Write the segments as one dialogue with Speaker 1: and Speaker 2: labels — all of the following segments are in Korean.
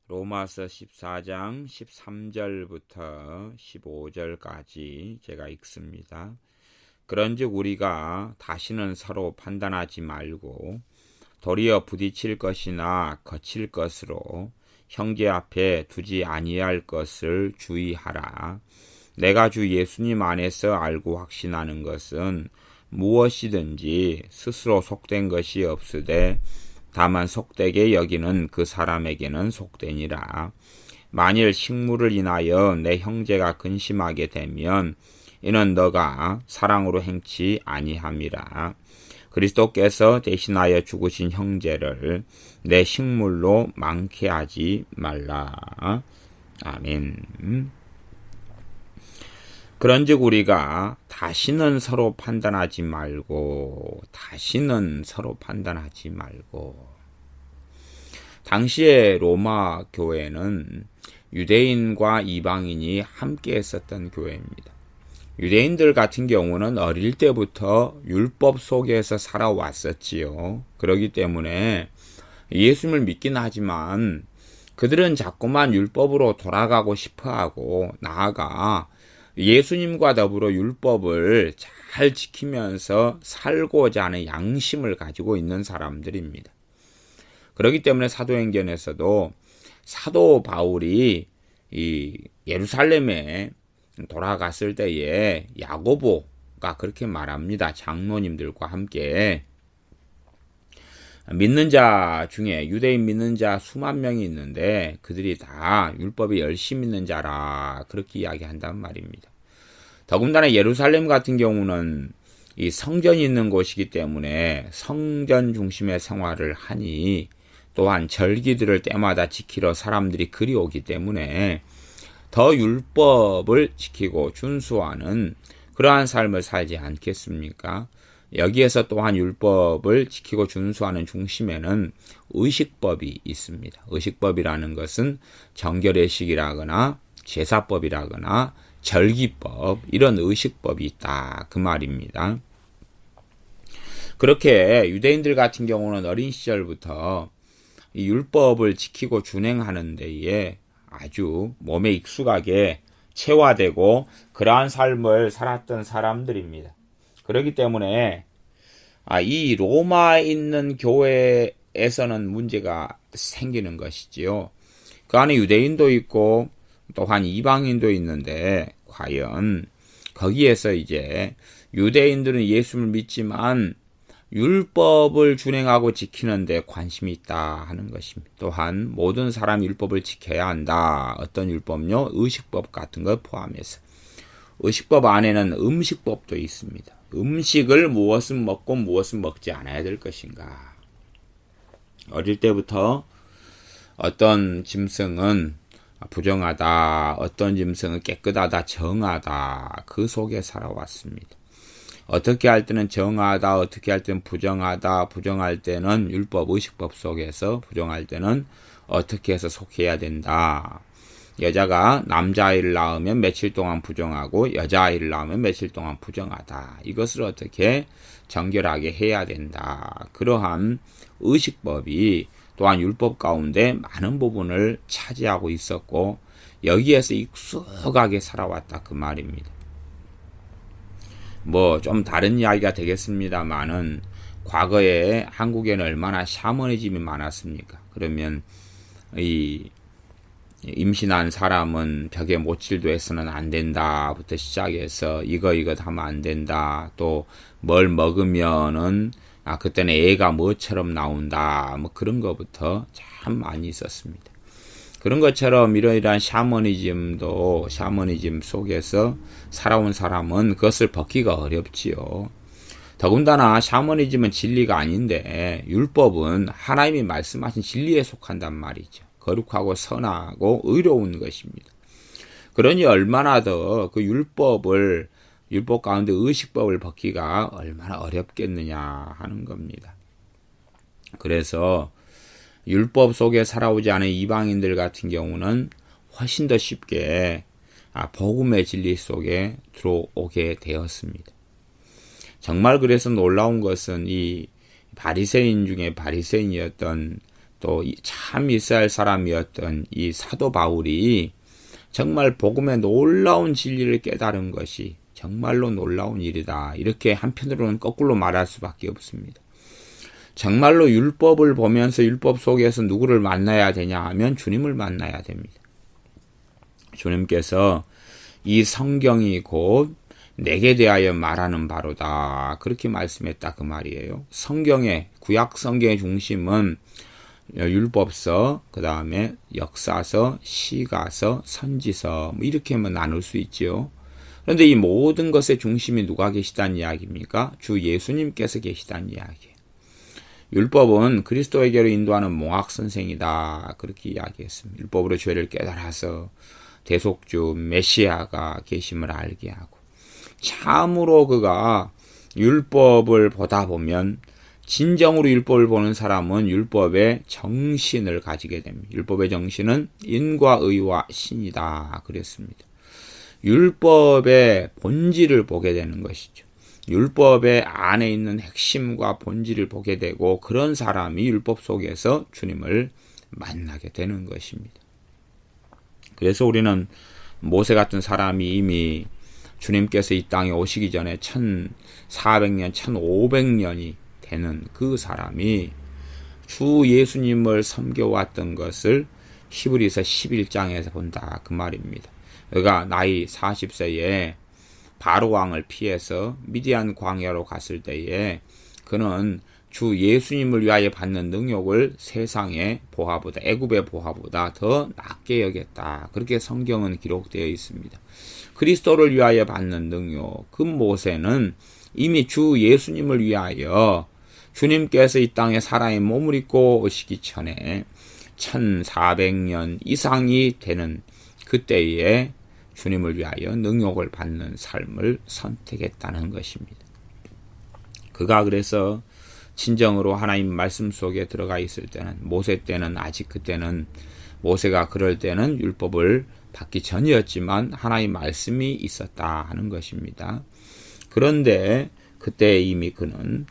Speaker 1: 로마서 14장 13절부터 15절까지 제가 읽습니다. 그런즉 우리가 다시는 서로 판단하지 말고 도리어 부딪힐 것이나 거칠 것으로 형제 앞에 두지 아니할 것을 주의하라. 내가 주 예수님 안에서 알고 확신하는 것은 무엇이든지 스스로 속된 것이 없으되 다만 속되게 여기는 그 사람에게는 속되니라. 만일 식물을 인하여 내 형제가 근심하게 되면 이는 너가 사랑으로 행치 아니함이라. 그리스도께서 대신하여 죽으신 형제를 내 식물로 망케 하지 말라. 아멘. 그런즉 우리가 다시는 서로 판단하지 말고 당시에 로마 교회는 유대인과 이방인이 함께 했었던 교회입니다. 유대인들 같은 경우는 어릴 때부터 율법 속에서 살아왔었지요. 그렇기 때문에 예수님을 믿긴 하지만 그들은 자꾸만 율법으로 돌아가고 싶어하고 나아가 예수님과 더불어 율법을 잘 지키면서 살고자 하는 양심을 가지고 있는 사람들입니다. 그렇기 때문에 사도행전에서도 사도 바울이 이 예루살렘에 돌아갔을 때에 야고보가 그렇게 말합니다. 장로님들과 함께 믿는 자 중에 유대인 믿는 자 수만 명이 있는데 그들이 다 율법에 열심히 있는 자라 그렇게 이야기한단 말입니다. 더군다나 예루살렘 같은 경우는 이 성전이 있는 곳이기 때문에 성전 중심의 생활을 하니 또한 절기들을 때마다 지키러 사람들이 그리 오기 때문에 더 율법을 지키고 준수하는 그러한 삶을 살지 않겠습니까? 여기에서 또한 율법을 지키고 준수하는 중심에는 의식법이 있습니다. 의식법이라는 것은 정결의식이라거나 제사법이라거나 절기법 이런 의식법이 있다 그 말입니다. 그렇게 유대인들 같은 경우는 어린 시절부터 이 율법을 지키고 준행하는 데에 아주 몸에 익숙하게 체화되고 그러한 삶을 살았던 사람들입니다. 그렇기 때문에 이 로마에 있는 교회에서는 문제가 생기는 것이지요. 그 안에 유대인도 있고 또한 이방인도 있는데 과연 거기에서 이제 유대인들은 예수를 믿지만 율법을 준행하고 지키는데 관심이 있다 하는 것입니다. 또한 모든 사람 율법을 지켜야 한다. 어떤 율법요? 의식법 같은 걸 포함해서. 의식법 안에는 음식법도 있습니다. 음식을 무엇은 먹고 무엇은 먹지 않아야 될 것인가. 어릴 때부터 어떤 짐승은 부정하다, 어떤 짐승은 깨끗하다, 정하다, 그 속에 살아왔습니다. 어떻게 할 때는 정하다, 어떻게 할 때는 부정하다, 부정할 때는 율법, 의식법 속에서, 부정할 때는 어떻게 해서 속해야 된다. 여자가 남자아이를 낳으면 며칠 동안 부정하고 여자아이를 낳으면 며칠 동안 부정하다. 이것을 어떻게 정결하게 해야 된다. 그러한 의식법이 또한 율법 가운데 많은 부분을 차지하고 있었고 여기에서 익숙하게 살아왔다 그 말입니다. 좀 다른 이야기가 되겠습니다만은 과거에 한국에는 얼마나 샤머니즘이 많았습니까? 그러면 이 임신한 사람은 벽에 모칠도 해서는 안 된다부터 시작해서 이거 하면 안 된다. 또 뭘 먹으면은 그때는 애가 뭐처럼 나온다. 그런 거부터 참 많이 있었습니다. 그런 것처럼 이러이러한 샤머니즘 속에서 살아온 사람은 그것을 벗기가 어렵지요. 더군다나 샤머니즘은 진리가 아닌데 율법은 하나님이 말씀하신 진리에 속한단 말이죠. 거룩하고 선하고 의로운 것입니다. 그러니 얼마나 더 그 율법 가운데 의식법을 벗기가 얼마나 어렵겠느냐 하는 겁니다. 그래서 율법 속에 살아오지 않은 이방인들 같은 경우는 훨씬 더 쉽게 복음의 진리 속에 들어오게 되었습니다. 정말 그래서 놀라운 것은 이 바리새인 중에 바리새인이었던 또 참 이스라엘 사람이었던 이 사도 바울이 정말 복음의 놀라운 진리를 깨달은 것이 정말로 놀라운 일이다. 이렇게 한편으로는 거꾸로 말할 수밖에 없습니다. 정말로 율법을 보면서 율법 속에서 누구를 만나야 되냐 하면 주님을 만나야 됩니다. 주님께서 이 성경이 곧 내게 대하여 말하는 바로다. 그렇게 말씀했다 그 말이에요. 성경의 구약 성경의 중심은 율법서, 그 다음에 역사서, 시가서, 선지서 이렇게만 나눌 수 있죠. 그런데 이 모든 것의 중심이 누가 계시다는 이야기입니까? 주 예수님께서 계시다는 이야기예요. 율법은 그리스도에게로 인도하는 몽학 선생이다. 그렇게 이야기했습니다. 율법으로 죄를 깨달아서 대속주 메시아가 계심을 알게 하고, 참으로 그가 율법을 보다 보면 진정으로 율법을 보는 사람은 율법의 정신을 가지게 됩니다. 율법의 정신은 인과 의와 신이다. 그랬습니다. 율법의 본질을 보게 되는 것이죠. 율법의 안에 있는 핵심과 본질을 보게 되고, 그런 사람이 율법 속에서 주님을 만나게 되는 것입니다. 그래서 우리는 모세 같은 사람이 이미 주님께서 이 땅에 오시기 전에 1400년, 1500년이 되는 그 사람이 주 예수님을 섬겨왔던 것을 히브리서 11장에서 본다 그 말입니다. 그가 나이 40세에 바로 왕을 피해서 미디안 광야로 갔을 때에 그는 주 예수님을 위하여 받는 능욕을 세상의 보화보다, 애굽의 보화보다 더 낫게 여겼다. 그렇게 성경은 기록되어 있습니다. 그리스도를 위하여 받는 능욕, 그 모세는 이미 주 예수님을 위하여 주님께서 이 땅에 사람의 몸을 입고 오시기 전에 1400년 이상이 되는 그때에 주님을 위하여 능욕을 받는 삶을 선택했다는 것입니다. 그가 그래서 진정으로 하나님 말씀 속에 들어가 있을 때는, 모세 때는 아직 그때는 모세가 그럴 때는 율법을 받기 전이었지만 하나님 말씀이 있었다 하는 것입니다. 그런데 그때 이미 그는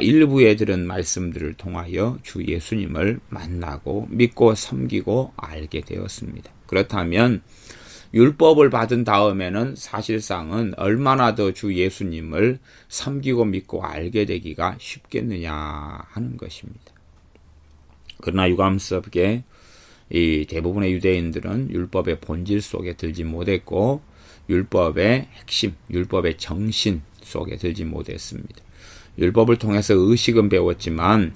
Speaker 1: 일부에 들은 말씀들을 통하여 주 예수님을 만나고 믿고 섬기고 알게 되었습니다. 그렇다면 율법을 받은 다음에는 사실상은 얼마나 더 주 예수님을 섬기고 믿고 알게 되기가 쉽겠느냐 하는 것입니다. 그러나 유감스럽게 이 대부분의 유대인들은 율법의 본질 속에 들지 못했고 율법의 핵심, 율법의 정신 속에 들지 못했습니다. 율법을 통해서 의식은 배웠지만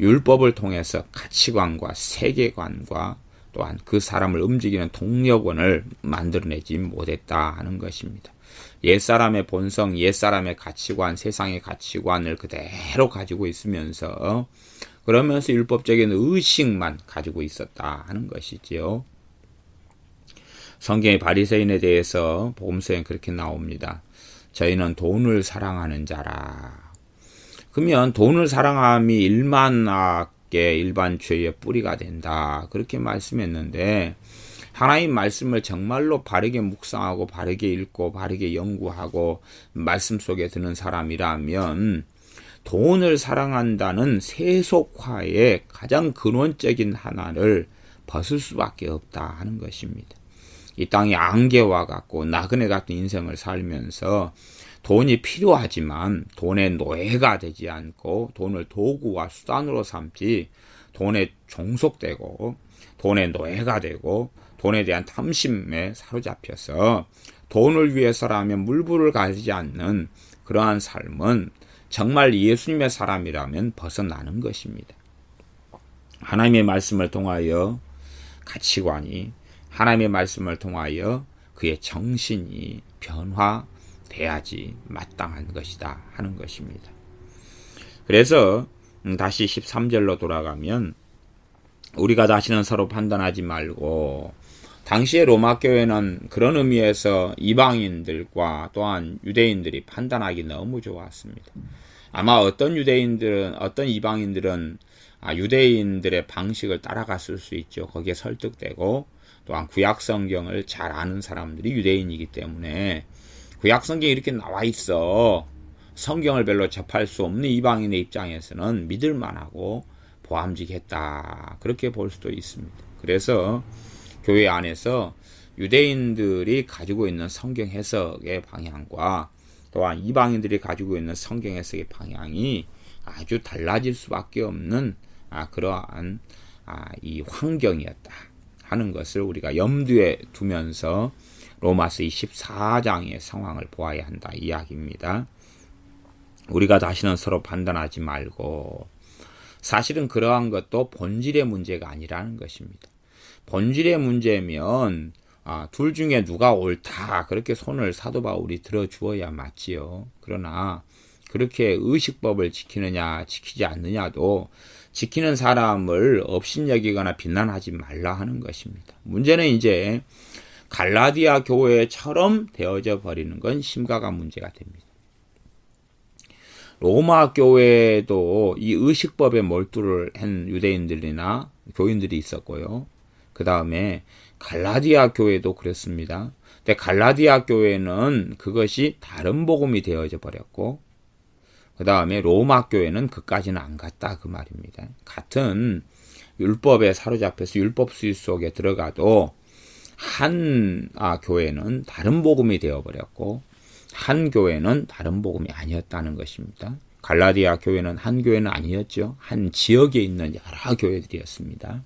Speaker 1: 율법을 통해서 가치관과 세계관과 또한 그 사람을 움직이는 동력원을 만들어내지 못했다 하는 것입니다. 옛사람의 본성, 옛사람의 가치관, 세상의 가치관을 그대로 가지고 있으면서 그러면서 율법적인 의식만 가지고 있었다 하는 것이지요. 성경의 바리새인에 대해서 복음서에 그렇게 나옵니다. 저희는 돈을 사랑하는 자라. 그러면 돈을 사랑함이 일만하게 일반 죄의 뿌리가 된다. 그렇게 말씀했는데 하나님 말씀을 정말로 바르게 묵상하고 바르게 읽고 바르게 연구하고 말씀 속에 드는 사람이라면 돈을 사랑한다는 세속화의 가장 근원적인 하나를 벗을 수밖에 없다 하는 것입니다. 이 땅이 안개와 같고 나그네 같은 인생을 살면서 돈이 필요하지만 돈의 노예가 되지 않고 돈을 도구와 수단으로 삼지 돈에 종속되고 돈의 노예가 되고 돈에 대한 탐심에 사로잡혀서 돈을 위해서라면 물불을 가리지 않는 그러한 삶은 정말 예수님의 사람이라면 벗어나는 것입니다. 하나님의 말씀을 통하여 가치관이, 하나님의 말씀을 통하여 그의 정신이 변화돼야지 마땅한 것이다 하는 것입니다. 그래서 다시 13절로 돌아가면 우리가 다시는 서로 판단하지 말고, 당시의 로마 교회는 그런 의미에서 이방인들과 또한 유대인들이 판단하기 너무 좋았습니다. 아마 어떤 이방인들은 유대인들의 방식을 따라갔을 수 있죠. 거기에 설득되고, 또한 구약 성경을 잘 아는 사람들이 유대인이기 때문에 구약 성경이 이렇게 나와 있어 성경을 별로 접할 수 없는 이방인의 입장에서는 믿을 만하고 보암직했다. 그렇게 볼 수도 있습니다. 그래서 교회 안에서 유대인들이 가지고 있는 성경 해석의 방향과 또한 이방인들이 가지고 있는 성경 해석의 방향이 아주 달라질 수밖에 없는 그러한 이 환경이었다 하는 것을 우리가 염두에 두면서 로마서 24장의 상황을 보아야 한다 이야기입니다. 우리가 다시는 서로 판단하지 말고, 사실은 그러한 것도 본질의 문제가 아니라는 것입니다. 본질의 문제면 둘 중에 누가 옳다 그렇게 손을 사도 바울이 들어주어야 맞지요. 그러나 그렇게 의식법을 지키느냐 지키지 않느냐도 지키는 사람을 업신여기거나 비난하지 말라 하는 것입니다. 문제는 이제 갈라디아 교회처럼 되어져 버리는 건 심각한 문제가 됩니다. 로마 교회에도 이 의식법에 몰두를 한 유대인들이나 교인들이 있었고요. 그 다음에 갈라디아 교회도 그랬습니다. 근데 갈라디아 교회는 그것이 다른 복음이 되어져 버렸고, 그 다음에 로마 교회는 그까지는 안 갔다 그 말입니다. 같은 율법에 사로잡혀서 율법 수익 속에 들어가도 한 교회는 다른 복음이 되어버렸고 한 교회는 다른 복음이 아니었다는 것입니다. 갈라디아 교회는 한 교회는 아니었죠. 한 지역에 있는 여러 교회들이었습니다.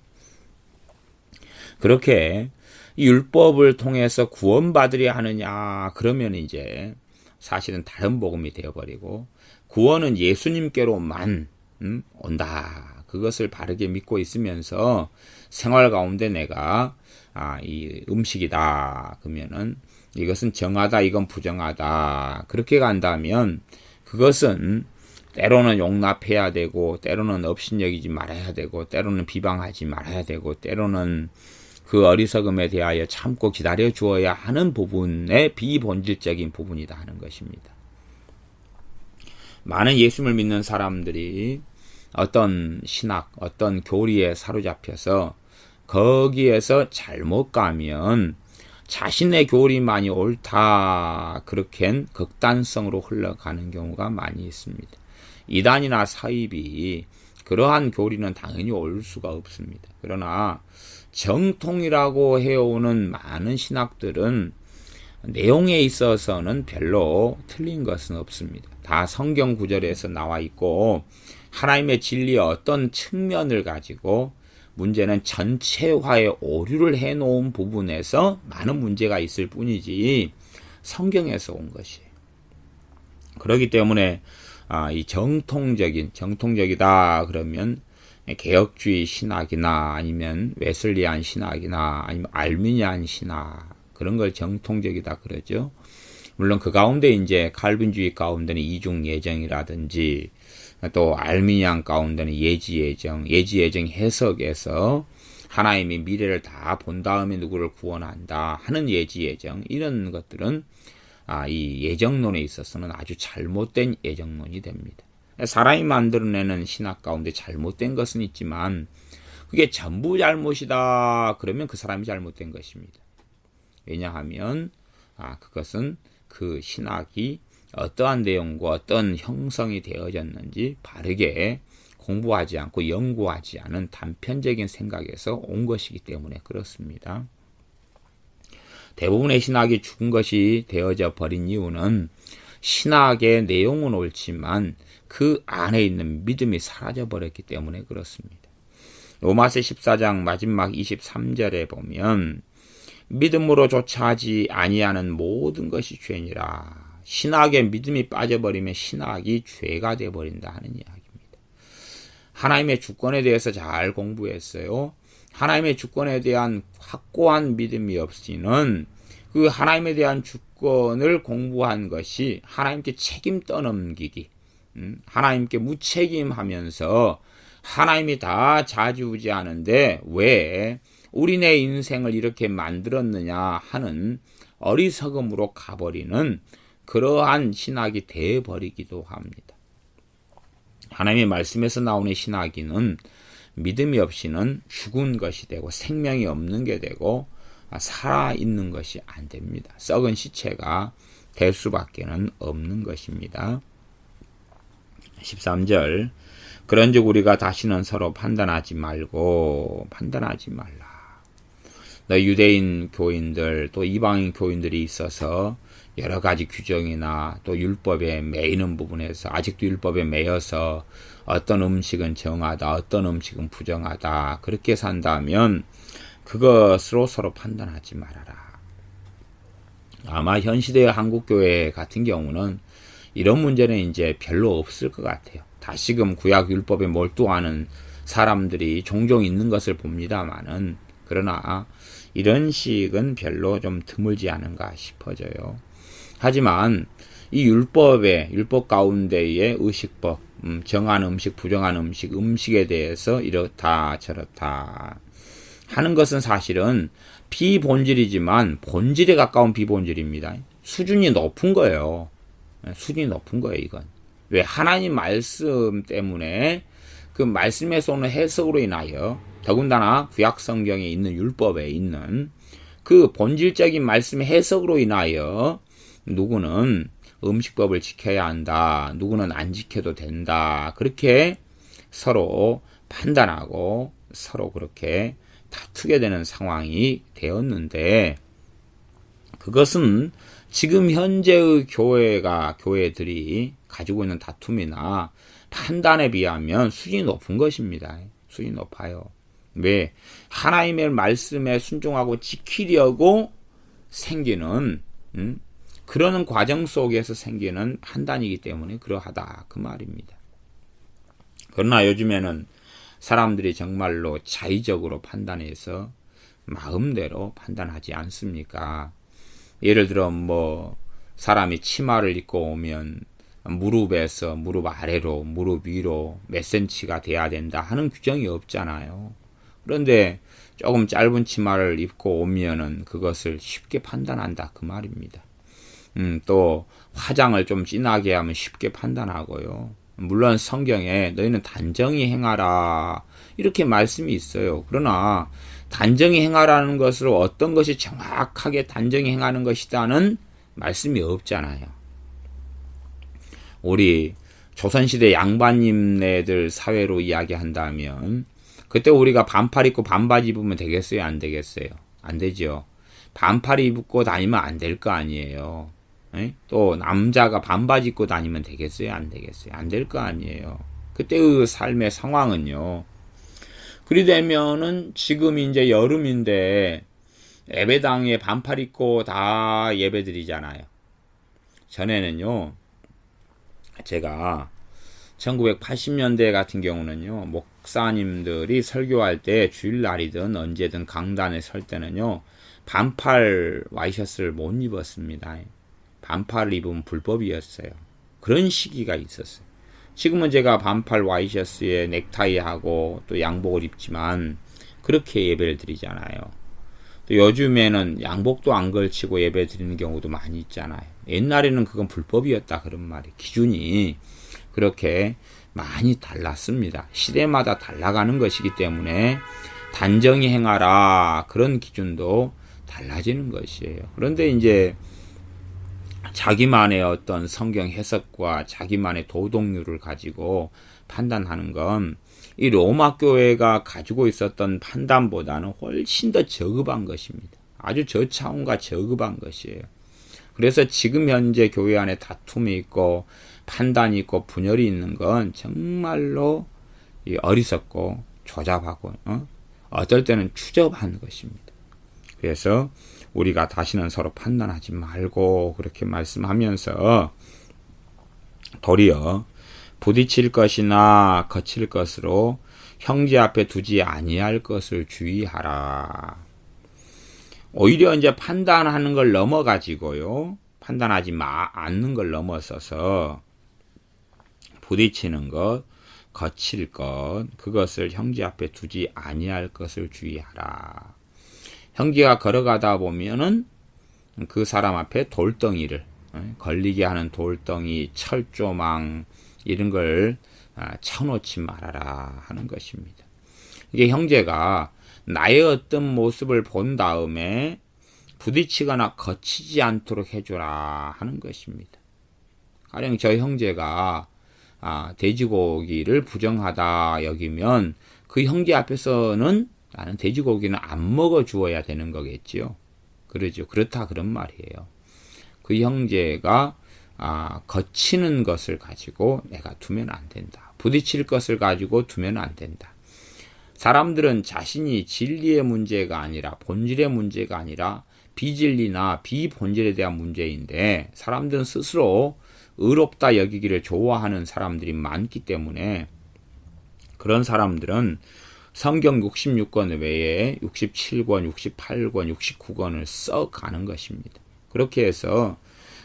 Speaker 1: 그렇게 율법을 통해서 구원받으려 하느냐 그러면 이제 사실은 다른 복음이 되어버리고, 구원은 예수님께로만 온다. 그것을 바르게 믿고 있으면서 생활 가운데 내가 이 음식이다 그러면은 이것은 정하다 이건 부정하다 그렇게 간다면 그것은 때로는 용납해야 되고 때로는 업신여기지 말아야 되고 때로는 비방하지 말아야 되고 때로는 그 어리석음에 대하여 참고 기다려 주어야 하는 부분의 비본질적인 부분이다 하는 것입니다. 많은 예수님을 믿는 사람들이 어떤 신학, 어떤 교리에 사로잡혀서 거기에서 잘못 가면 자신의 교리만이 옳다 그렇게 극단성으로 흘러가는 경우가 많이 있습니다. 이단이나 사입이 그러한 교리는 당연히 올 수가 없습니다. 그러나 정통이라고 해오는 많은 신학들은 내용에 있어서는 별로 틀린 것은 없습니다. 다 성경 구절에서 나와 있고 하나님의 진리의 어떤 측면을 가지고 문제는 전체화의 오류를 해놓은 부분에서 많은 문제가 있을 뿐이지 성경에서 온 것이에요. 그렇기 때문에 이 정통적이다 그러면 개혁주의 신학이나 아니면 웨슬리안 신학이나 아니면 알미니안 신학 그런 걸 정통적이다 그러죠. 물론 그 가운데 이제 칼빈주의 가운데는 이중 예정이라든지 또 알미니안 가운데는 예지예정 해석에서 하나님이 미래를 다 본 다음에 누구를 구원한다 하는 예지예정 이런 것들은 이 예정론에 있어서는 아주 잘못된 예정론이 됩니다. 사람이 만들어내는 신학 가운데 잘못된 것은 있지만 그게 전부 잘못이다 그러면 그 사람이 잘못된 것입니다. 왜냐하면 그것은 그 신학이 어떠한 내용과 어떤 형성이 되어졌는지 바르게 공부하지 않고 연구하지 않은 단편적인 생각에서 온 것이기 때문에 그렇습니다. 대부분의 신학이 죽은 것이 되어져 버린 이유는 신학의 내용은 옳지만 그 안에 있는 믿음이 사라져 버렸기 때문에 그렇습니다. 로마서 14장 마지막 23절에 보면 믿음으로 조차하지 아니하는 모든 것이 죄니라. 신학에 믿음이 빠져버리면 신학이 죄가 되어버린다 하는 이야기입니다. 하나님의 주권에 대해서 잘 공부했어요. 하나님의 주권에 대한 확고한 믿음이 없이는 그 하나님에 대한 주권을 공부한 것이 하나님께 책임 떠넘기기, 하나님께 무책임하면서 하나님이 다 좌지우지하는데 왜 우리네 인생을 이렇게 만들었느냐 하는 어리석음으로 가버리는 그러한 신학이 되어버리기도 합니다. 하나님의 말씀에서 나오는 신학인은 믿음이 없이는 죽은 것이 되고 생명이 없는 게 되고 살아있는 것이 안 됩니다. 썩은 시체가 될 수밖에 없는 것입니다. 13절 그런즉 우리가 다시는 서로 판단하지 말라. 너 유대인 교인들 또 이방인 교인들이 있어서 여러 가지 규정이나 또 율법에 매이는 부분에서 아직도 율법에 매여서 어떤 음식은 정하다, 어떤 음식은 부정하다 그렇게 산다면 그것으로 서로 판단하지 말아라. 아마 현 시대의 한국교회 같은 경우는 이런 문제는 이제 별로 없을 것 같아요. 다시금 구약 율법에 몰두하는 사람들이 종종 있는 것을 봅니다만은 그러나 이런 식은 별로 좀 드물지 않은가 싶어져요. 하지만 이 율법 가운데의 의식법, 정한 음식, 부정한 음식, 음식에 대해서 이렇다 저렇다 하는 것은 사실은 비본질이지만 본질에 가까운 비본질입니다. 수준이 높은 거예요. 이건. 왜? 하나님 말씀 때문에 그 말씀에서 오는 해석으로 인하여 더군다나 구약 성경에 있는 율법에 있는 그 본질적인 말씀의 해석으로 인하여 누구는 음식법을 지켜야 한다, 누구는 안 지켜도 된다, 그렇게 서로 판단하고 서로 그렇게 다투게 되는 상황이 되었는데 그것은 지금 현재의 교회들이 가지고 있는 다툼이나 판단에 비하면 수준이 높은 것입니다. 수준이 높아요. 왜? 하나님의 말씀에 순종하고 지키려고 생기는 그러는 과정 속에서 생기는 판단이기 때문에 그러하다 그 말입니다. 그러나 요즘에는 사람들이 정말로 자의적으로 판단해서 마음대로 판단하지 않습니까? 예를 들어 사람이 치마를 입고 오면 무릎에서 무릎 아래로 무릎 위로 몇 센치가 돼야 된다 하는 규정이 없잖아요. 그런데 조금 짧은 치마를 입고 오면은 그것을 쉽게 판단한다 그 말입니다. 또 화장을 좀 진하게 하면 쉽게 판단하고요. 물론 성경에 너희는 단정히 행하라 이렇게 말씀이 있어요. 그러나 단정히 행하라는 것으로 어떤 것이 정확하게 단정히 행하는 것이다는 말씀이 없잖아요. 우리 조선시대 양반님네들 사회로 이야기한다면 그때 우리가 반팔 입고 반바지 입으면 되겠어요? 안 되겠어요? 안 되죠. 반팔 입고 다니면 안 될 거 아니에요. 또 남자가 반바지 입고 다니면 되겠어요? 안 되겠어요? 안 될 거 아니에요. 그때의 삶의 상황은요. 그리 되면은 지금 이제 여름인데 예배당에 반팔 입고 다 예배 드리잖아요. 전에는요. 제가 1980년대 같은 경우는요. 목사님들이 설교할 때 주일날이든 언제든 강단에 설 때는요. 반팔 와이셔츠를 못 입었습니다. 반팔을 입으면 불법이었어요. 그런 시기가 있었어요. 지금은 제가 반팔 와이셔츠에 넥타이하고 또 양복을 입지만 그렇게 예배를 드리잖아요. 또 요즘에는 양복도 안 걸치고 예배 드리는 경우도 많이 있잖아요. 옛날에는 그건 불법이었다 그런 말이 기준이 그렇게 많이 달랐습니다. 시대마다 달라가는 것이기 때문에 단정히 행하라 그런 기준도 달라지는 것이에요. 그런데 이제 자기만의 어떤 성경 해석과 자기만의 도덕률을 가지고 판단하는 건 이 로마 교회가 가지고 있었던 판단보다는 훨씬 더 저급한 것입니다. 아주 저차원과 저급한 것이에요. 그래서 지금 현재 교회 안에 다툼이 있고 판단이 있고 분열이 있는 건 정말로 어리석고 조잡하고 어떨 때는 추접한 것입니다. 그래서 우리가 다시는 서로 판단하지 말고 그렇게 말씀하면서 도리어 부딪힐 것이나 거칠 것으로 형제 앞에 두지 아니할 것을 주의하라. 오히려 이제 판단하는 걸 넘어가지고요. 판단하지 않는 걸 넘어서서 부딪히는 것, 거칠 것, 그것을 형제 앞에 두지 아니할 것을 주의하라. 형제가 걸어가다 보면은 그 사람 앞에 돌덩이를 걸리게 하는 돌덩이, 철조망 이런 걸 쳐놓지 말아라 하는 것입니다. 이게 형제가 나의 어떤 모습을 본 다음에 부딪히거나 거치지 않도록 해주라 하는 것입니다. 가령 저 형제가 돼지고기를 부정하다 여기면 그 형제 앞에서는 나는 돼지고기는 안 먹어 주어야 되는 거겠지요. 그러죠. 그렇다 그런 말이에요. 그 형제가 거치는 것을 가지고 내가 두면 안 된다. 부딪힐 것을 가지고 두면 안 된다. 사람들은 자신이 진리의 문제가 아니라 본질의 문제가 아니라 비진리나 비본질에 대한 문제인데 사람들은 스스로 의롭다 여기기를 좋아하는 사람들이 많기 때문에 그런 사람들은 성경 66권 외에 67권, 68권, 69권을 써가는 것입니다. 그렇게 해서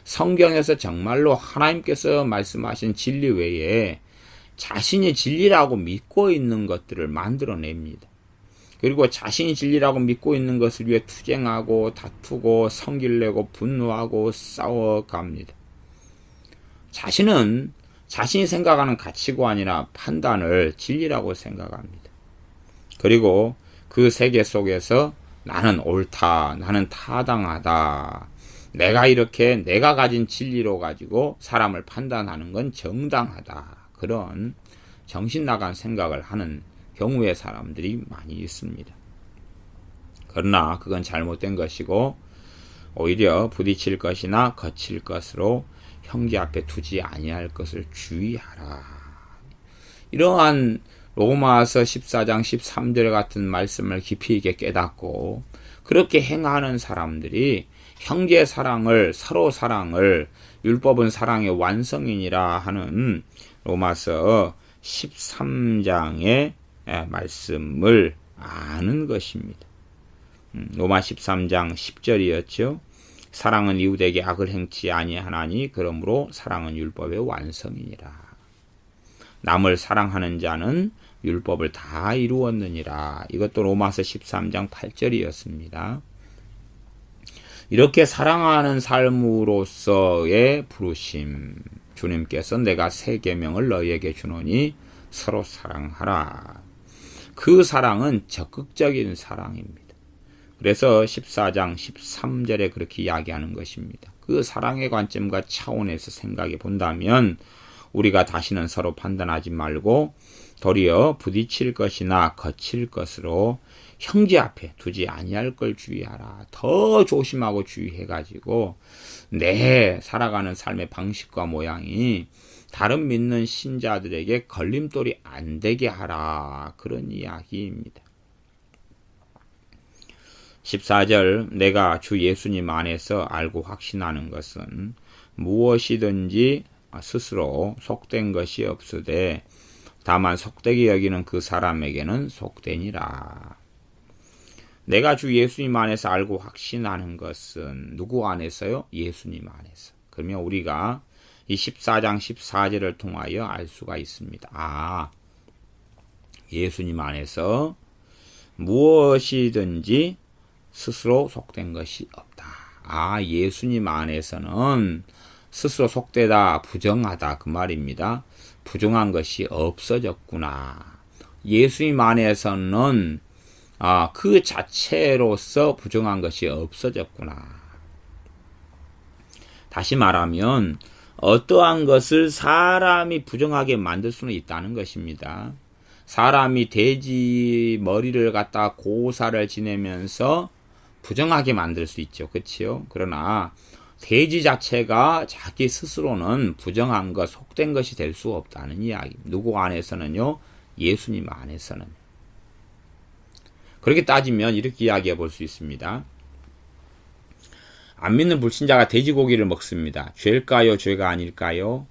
Speaker 1: 성경에서 정말로 하나님께서 말씀하신 진리 외에 자신이 진리라고 믿고 있는 것들을 만들어냅니다. 그리고 자신이 진리라고 믿고 있는 것을 위해 투쟁하고 다투고 성질내고 분노하고 싸워갑니다. 자신은 자신이 생각하는 가치관이나 판단을 진리라고 생각합니다. 그리고 그 세계 속에서 나는 옳다, 나는 타당하다, 내가 가진 진리로 가지고 사람을 판단하는 건 정당하다. 그런 정신 나간 생각을 하는 경우의 사람들이 많이 있습니다. 그러나 그건 잘못된 것이고 오히려 부딪힐 것이나 거칠 것으로 형제 앞에 두지 아니할 것을 주의하라. 이러한 로마서 14장 13절 같은 말씀을 깊이 있게 깨닫고 그렇게 행하는 사람들이 형제 사랑을, 서로 사랑을, 율법은 사랑의 완성이니라 하는 로마서 13장의 말씀을 아는 것입니다. 로마 13장 10절이었죠. 사랑은 이웃에게 악을 행치 아니하나니 그러므로 사랑은 율법의 완성이니라. 남을 사랑하는 자는 율법을 다 이루었느니라. 이것도 로마서 13장 8절이었습니다. 이렇게 사랑하는 삶으로서의 부르심, 주님께서 내가 새 계명을 너희에게 주노니 서로 사랑하라. 그 사랑은 적극적인 사랑입니다. 그래서 14장 13절에 그렇게 이야기하는 것입니다. 그 사랑의 관점과 차원에서 생각해 본다면 우리가 다시는 서로 판단하지 말고 도리어 부딪힐 것이나 거칠 것으로 형제 앞에 두지 아니할 걸 주의하라. 더 조심하고 주의해가지고 내 살아가는 삶의 방식과 모양이 다른 믿는 신자들에게 걸림돌이 안 되게 하라. 그런 이야기입니다. 14절 내가 주 예수님 안에서 알고 확신하는 것은 무엇이든지 스스로 속된 것이 없으되 다만 속되게 여기는 그 사람에게는 속되니라. 내가 주 예수님 안에서 알고 확신하는 것은 누구 안에서요? 예수님 안에서. 그러면 우리가 이 14장 14절을 통하여 알 수가 있습니다. 예수님 안에서 무엇이든지 스스로 속된 것이 없다. 예수님 안에서는 스스로 속되다, 부정하다 그 말입니다. 부정한 것이 없어졌구나. 예수님 안에서는 그 자체로서 부정한 것이 없어졌구나. 다시 말하면 어떠한 것을 사람이 부정하게 만들 수는 있다는 것입니다. 사람이 돼지 머리를 갖다 고사를 지내면서 부정하게 만들 수 있죠. 그렇지요? 그러나 돼지 자체가 자기 스스로는 부정한 것, 속된 것이 될 수 없다는 이야기. 누구 안에서는요? 예수님 안에서는. 그렇게 따지면 이렇게 이야기해 볼 수 있습니다. 안 믿는 불신자가 돼지고기를 먹습니다. 죄일까요? 죄가 아닐까요?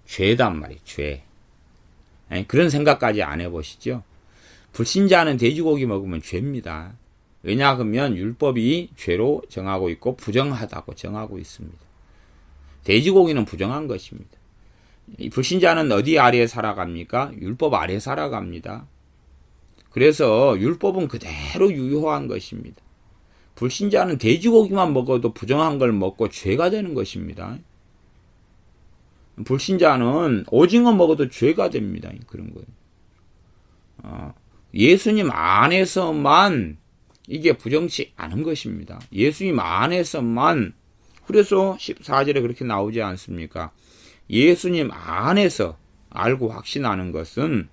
Speaker 1: 죄단 말이에요. 죄. 그런 생각까지 안 해보시죠? 불신자는 돼지고기 먹으면 죄입니다. 왜냐하면 율법이 죄로 정하고 있고 부정하다고 정하고 있습니다. 돼지고기는 부정한 것입니다. 이 불신자는 어디 아래에 살아갑니까? 율법 아래에 살아갑니다. 그래서 율법은 그대로 유효한 것입니다. 불신자는 돼지고기만 먹어도 부정한 걸 먹고 죄가 되는 것입니다. 불신자는 오징어 먹어도 죄가 됩니다. 그런 거예요. 예수님 안에서만 이게 부정치 않은 것입니다. 예수님 안에서만. 그래서 14절에 그렇게 나오지 않습니까? 예수님 안에서 알고 확신하는 것은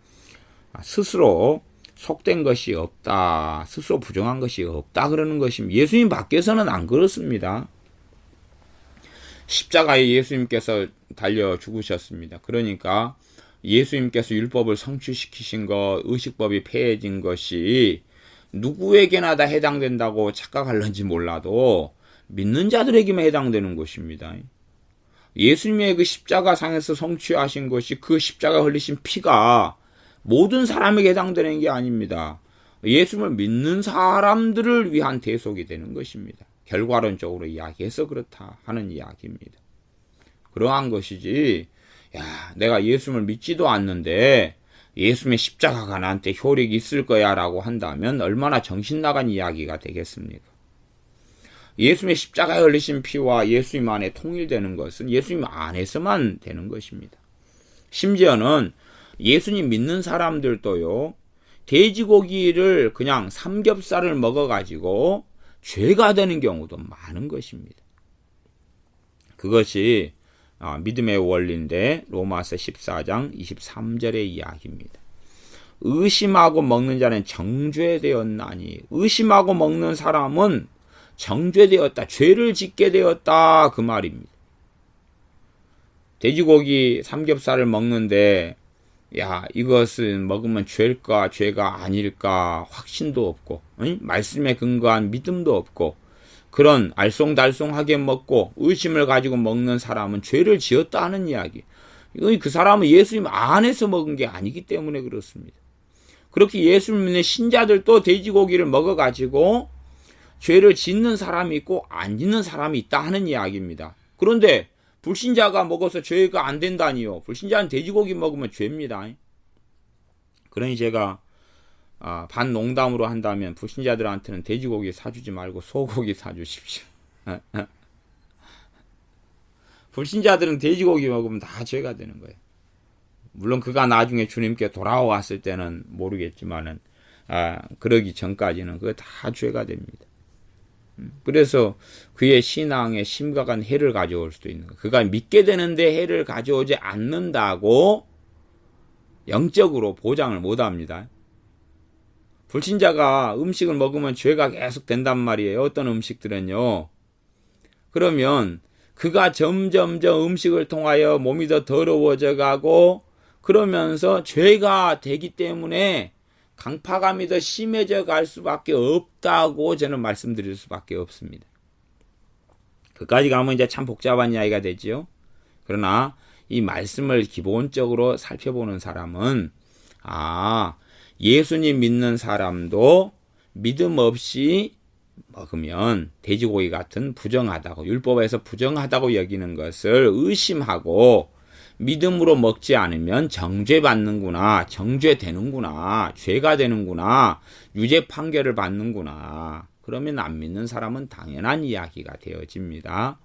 Speaker 1: 스스로 속된 것이 없다, 스스로 부정한 것이 없다 그러는 것입니다. 예수님 밖에서는 안 그렇습니다. 십자가에 예수님께서 달려 죽으셨습니다. 그러니까 예수님께서 율법을 성취시키신 것, 의식법이 폐해진 것이 누구에게나 다 해당된다고 착각할런지 몰라도 믿는 자들에게만 해당되는 것입니다. 예수님의 그 십자가 상에서 성취하신 것이 그 십자가 흘리신 피가 모든 사람에게 해당되는 게 아닙니다. 예수님을 믿는 사람들을 위한 대속이 되는 것입니다. 결과론적으로 이야기해서 그렇다 하는 이야기입니다. 그러한 것이지, 내가 예수님을 믿지도 않는데 예수님의 십자가가 나한테 효력이 있을 거야 라고 한다면 얼마나 정신나간 이야기가 되겠습니까? 예수님의 십자가에 흘리신 피와 예수님 안에 통일되는 것은 예수님 안에서만 되는 것입니다. 심지어는 예수님 믿는 사람들도요, 돼지고기를 그냥 삼겹살을 먹어가지고 죄가 되는 경우도 많은 것입니다. 그것이 믿음의 원리인데 로마서 14장 23절의 이야기입니다. 의심하고 먹는 자는 정죄되었나니, 의심하고 먹는 사람은 정죄되었다, 죄를 짓게 되었다 그 말입니다. 돼지고기 삼겹살을 먹는데 이것은 먹으면 죄일까 죄가 아닐까 확신도 없고 말씀에 근거한 믿음도 없고 그런 알쏭달쏭하게 먹고 의심을 가지고 먹는 사람은 죄를 지었다 하는 이야기. 그 사람은 예수님 안에서 먹은 게 아니기 때문에 그렇습니다. 그렇게 예수님 믿는 신자들도 돼지고기를 먹어가지고 죄를 짓는 사람이 있고 안 짓는 사람이 있다 하는 이야기입니다. 그런데 불신자가 먹어서 죄가 안 된다니요. 불신자는 돼지고기 먹으면 죄입니다. 그러니 제가 반농담으로 한다면 불신자들한테는 돼지고기 사주지 말고 소고기 사주십시오. 불신자들은 돼지고기 먹으면 다 죄가 되는 거예요. 물론 그가 나중에 주님께 돌아왔을 때는 모르겠지만은 그러기 전까지는 그거 다 죄가 됩니다. 그래서 그의 신앙에 심각한 해를 가져올 수도 있는 거예요. 그가 믿게 되는데 해를 가져오지 않는다고 영적으로 보장을 못합니다. 불신자가 음식을 먹으면 죄가 계속 된단 말이에요. 어떤 음식들은요. 그러면 그가 점점점 음식을 통하여 몸이 더 더러워져 가고 그러면서 죄가 되기 때문에 강파감이 더 심해져 갈 수밖에 없다고 저는 말씀드릴 수밖에 없습니다. 그까지 가면 이제 참 복잡한 이야기가 되죠. 그러나 이 말씀을 기본적으로 살펴보는 사람은 예수님 믿는 사람도 믿음 없이 먹으면 돼지고기 같은 부정하다고 율법에서 부정하다고 여기는 것을 의심하고 믿음으로 먹지 않으면 정죄받는구나, 정죄되는구나, 죄가 되는구나, 유죄 판결을 받는구나. 그러면 안 믿는 사람은 당연한 이야기가 되어집니다.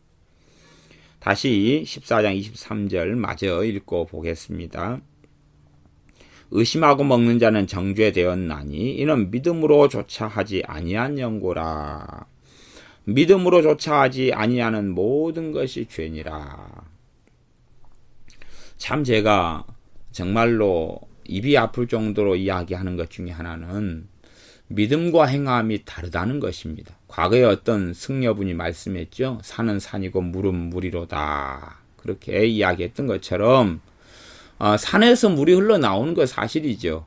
Speaker 1: 다시 14장 23절 마저 읽고 보겠습니다. 의심하고 먹는 자는 정죄되었나니 이는 믿음으로조차 하지 아니한 연고라. 믿음으로조차 하지 아니하는 모든 것이 죄니라. 참 제가 정말로 입이 아플 정도로 이야기하는 것 중에 하나는 믿음과 행함이 다르다는 것입니다. 과거에 어떤 승려분이 말씀했죠. 산은 산이고 물은 물이로다. 그렇게 이야기했던 것처럼 산에서 물이 흘러나오는 건 사실이죠.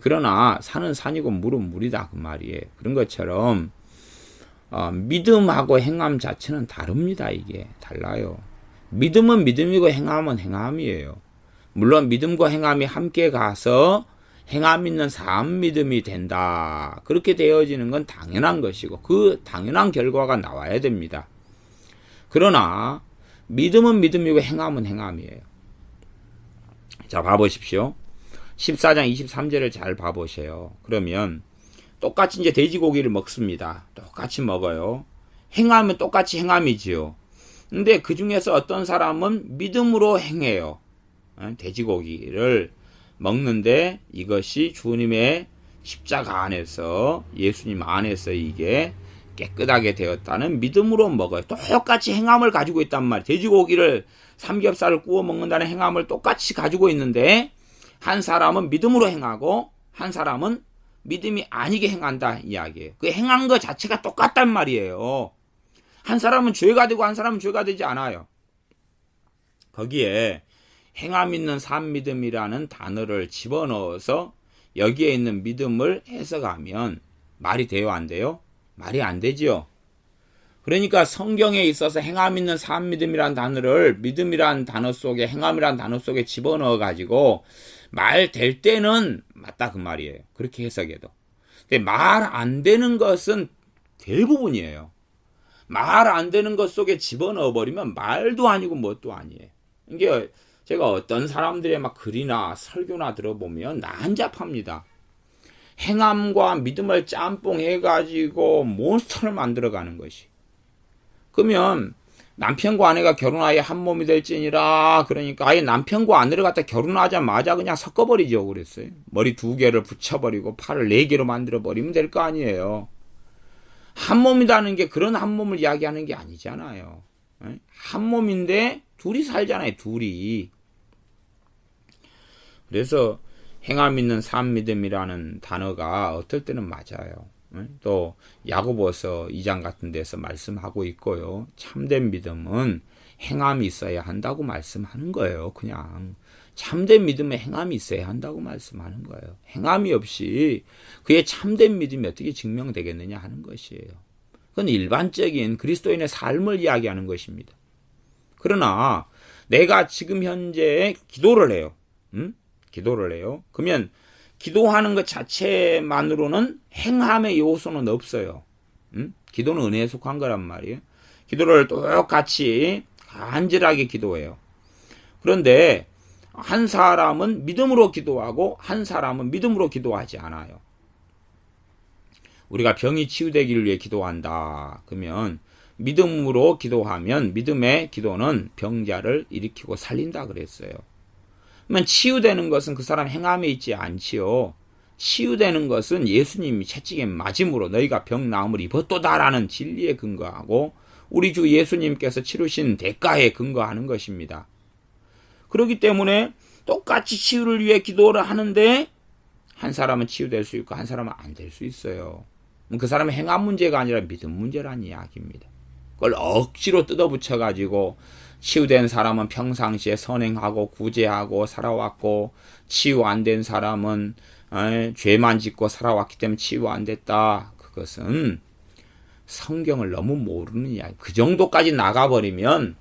Speaker 1: 그러나 산은 산이고 물은 물이다 그 말이에요. 그런 것처럼 믿음하고 행함 자체는 다릅니다. 이게 달라요. 믿음은 믿음이고 행함은 행함이에요. 물론 믿음과 행함이 함께 가서 행함 있는 삶 믿음이 된다. 그렇게 되어지는 건 당연한 것이고 그 당연한 결과가 나와야 됩니다. 그러나 믿음은 믿음이고 행함은 행함이에요. 자, 봐보십시오. 14장 23절을 잘 봐보세요. 그러면 똑같이 이제 돼지고기를 먹습니다. 똑같이 먹어요. 행함은 똑같이 행함이지요. 근데 그 중에서 어떤 사람은 믿음으로 행해요. 돼지고기를 먹는데 이것이 주님의 십자가 안에서 예수님 안에서 이게 깨끗하게 되었다는 믿음으로 먹어요. 똑같이 행함을 가지고 있단 말이에요. 돼지고기를 삼겹살을 구워 먹는다는 행함을 똑같이 가지고 있는데 한 사람은 믿음으로 행하고 한 사람은 믿음이 아니게 행한다 이야기예요. 그 행한 것 자체가 똑같단 말이에요. 한 사람은 죄가 되고 한 사람은 죄가 되지 않아요. 거기에 행함 있는 산 믿음이라는 단어를 집어넣어서 여기에 있는 믿음을 해석하면 말이 돼요, 안 돼요? 말이 안 되지요. 그러니까 성경에 있어서 행함 있는 산 믿음이라는 단어를 믿음이라는 단어 속에 행함이라는 단어 속에 집어넣어 가지고 말 될 때는 맞다 그 말이에요. 그렇게 해석해도. 근데 말 안 되는 것은 대부분이에요. 말 안 되는 것 속에 집어넣어 버리면 말도 아니고 뭣도 아니에요. 이게 제가 어떤 사람들의 막 글이나 설교나 들어보면 난잡합니다. 행함과 믿음을 짬뽕 해가지고 몬스터를 만들어가는 것이. 그러면 남편과 아내가 결혼하여 한 몸이 될지니라 그러니까 아예 남편과 아내를 갖다 결혼하자마자 그냥 섞어버리죠 그랬어요. 머리 2개를 붙여버리고 팔을 4개로 만들어버리면 될 거 아니에요. 한 몸이라는 게 그런 한 몸을 이야기하는 게 아니잖아요. 한 몸인데 둘이 살잖아요. 둘이. 그래서 행함 있는 산 믿음이라는 단어가 어떨 때는 맞아요. 또 야고보서 2장 같은 데서 말씀하고 있고요. 참된 믿음은 행함이 있어야 한다고 말씀하는 거예요. 그냥 참된 믿음에 행함이 있어야 한다고 말씀하는 거예요. 행함이 없이 그의 참된 믿음이 어떻게 증명되겠느냐 하는 것이에요. 그건 일반적인 그리스도인의 삶을 이야기하는 것입니다. 그러나 내가 지금 현재 기도를 해요. 기도를 해요. 그러면 기도하는 것 자체만으로는 행함의 요소는 없어요. 기도는 은혜에 속한 거란 말이에요. 기도를 똑같이 간절하게 기도해요. 그런데 한 사람은 믿음으로 기도하고 한 사람은 믿음으로 기도하지 않아요. 우리가 병이 치유되기를 위해 기도한다. 그러면 믿음으로 기도하면 믿음의 기도는 병자를 일으키고 살린다 그랬어요. 그러면 치유되는 것은 그 사람 행함에 있지 않지요. 치유되는 것은 예수님이 채찍에 맞음으로 너희가 병 나음을 입었도다라는 진리에 근거하고 우리 주 예수님께서 치르신 대가에 근거하는 것입니다. 그렇기 때문에 똑같이 치유를 위해 기도를 하는데 한 사람은 치유될 수 있고 한 사람은 안 될 수 있어요. 그 사람의 행함 문제가 아니라 믿음 문제라는 이야기입니다. 그걸 억지로 뜯어붙여가지고 치유된 사람은 평상시에 선행하고 구제하고 살아왔고 치유 안 된 사람은 죄만 짓고 살아왔기 때문에 치유 안 됐다. 그것은 성경을 너무 모르는 이야기. 그 정도까지 나가버리면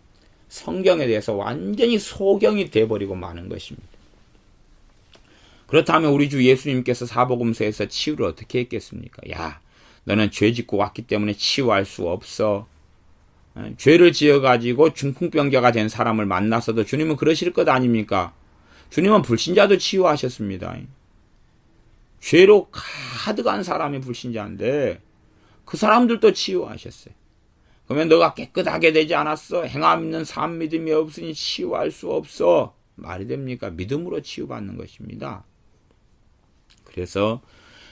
Speaker 1: 성경에 대해서 완전히 소경이 돼버리고 마는 것입니다. 그렇다면 우리 주 예수님께서 사복음서에서 치유를 어떻게 했겠습니까? 야, 너는 죄 짓고 왔기 때문에 치유할 수 없어. 죄를 지어가지고 중풍병자가 된 사람을 만나서도 주님은 그러실 것 아닙니까? 주님은 불신자도 치유하셨습니다. 죄로 가득한 사람이 불신자인데 그 사람들도 치유하셨어요. 그러면 너가 깨끗하게 되지 않았어? 행함 있는 산 믿음이 없으니 치유할 수 없어. 말이 됩니까? 믿음으로 치유받는 것입니다. 그래서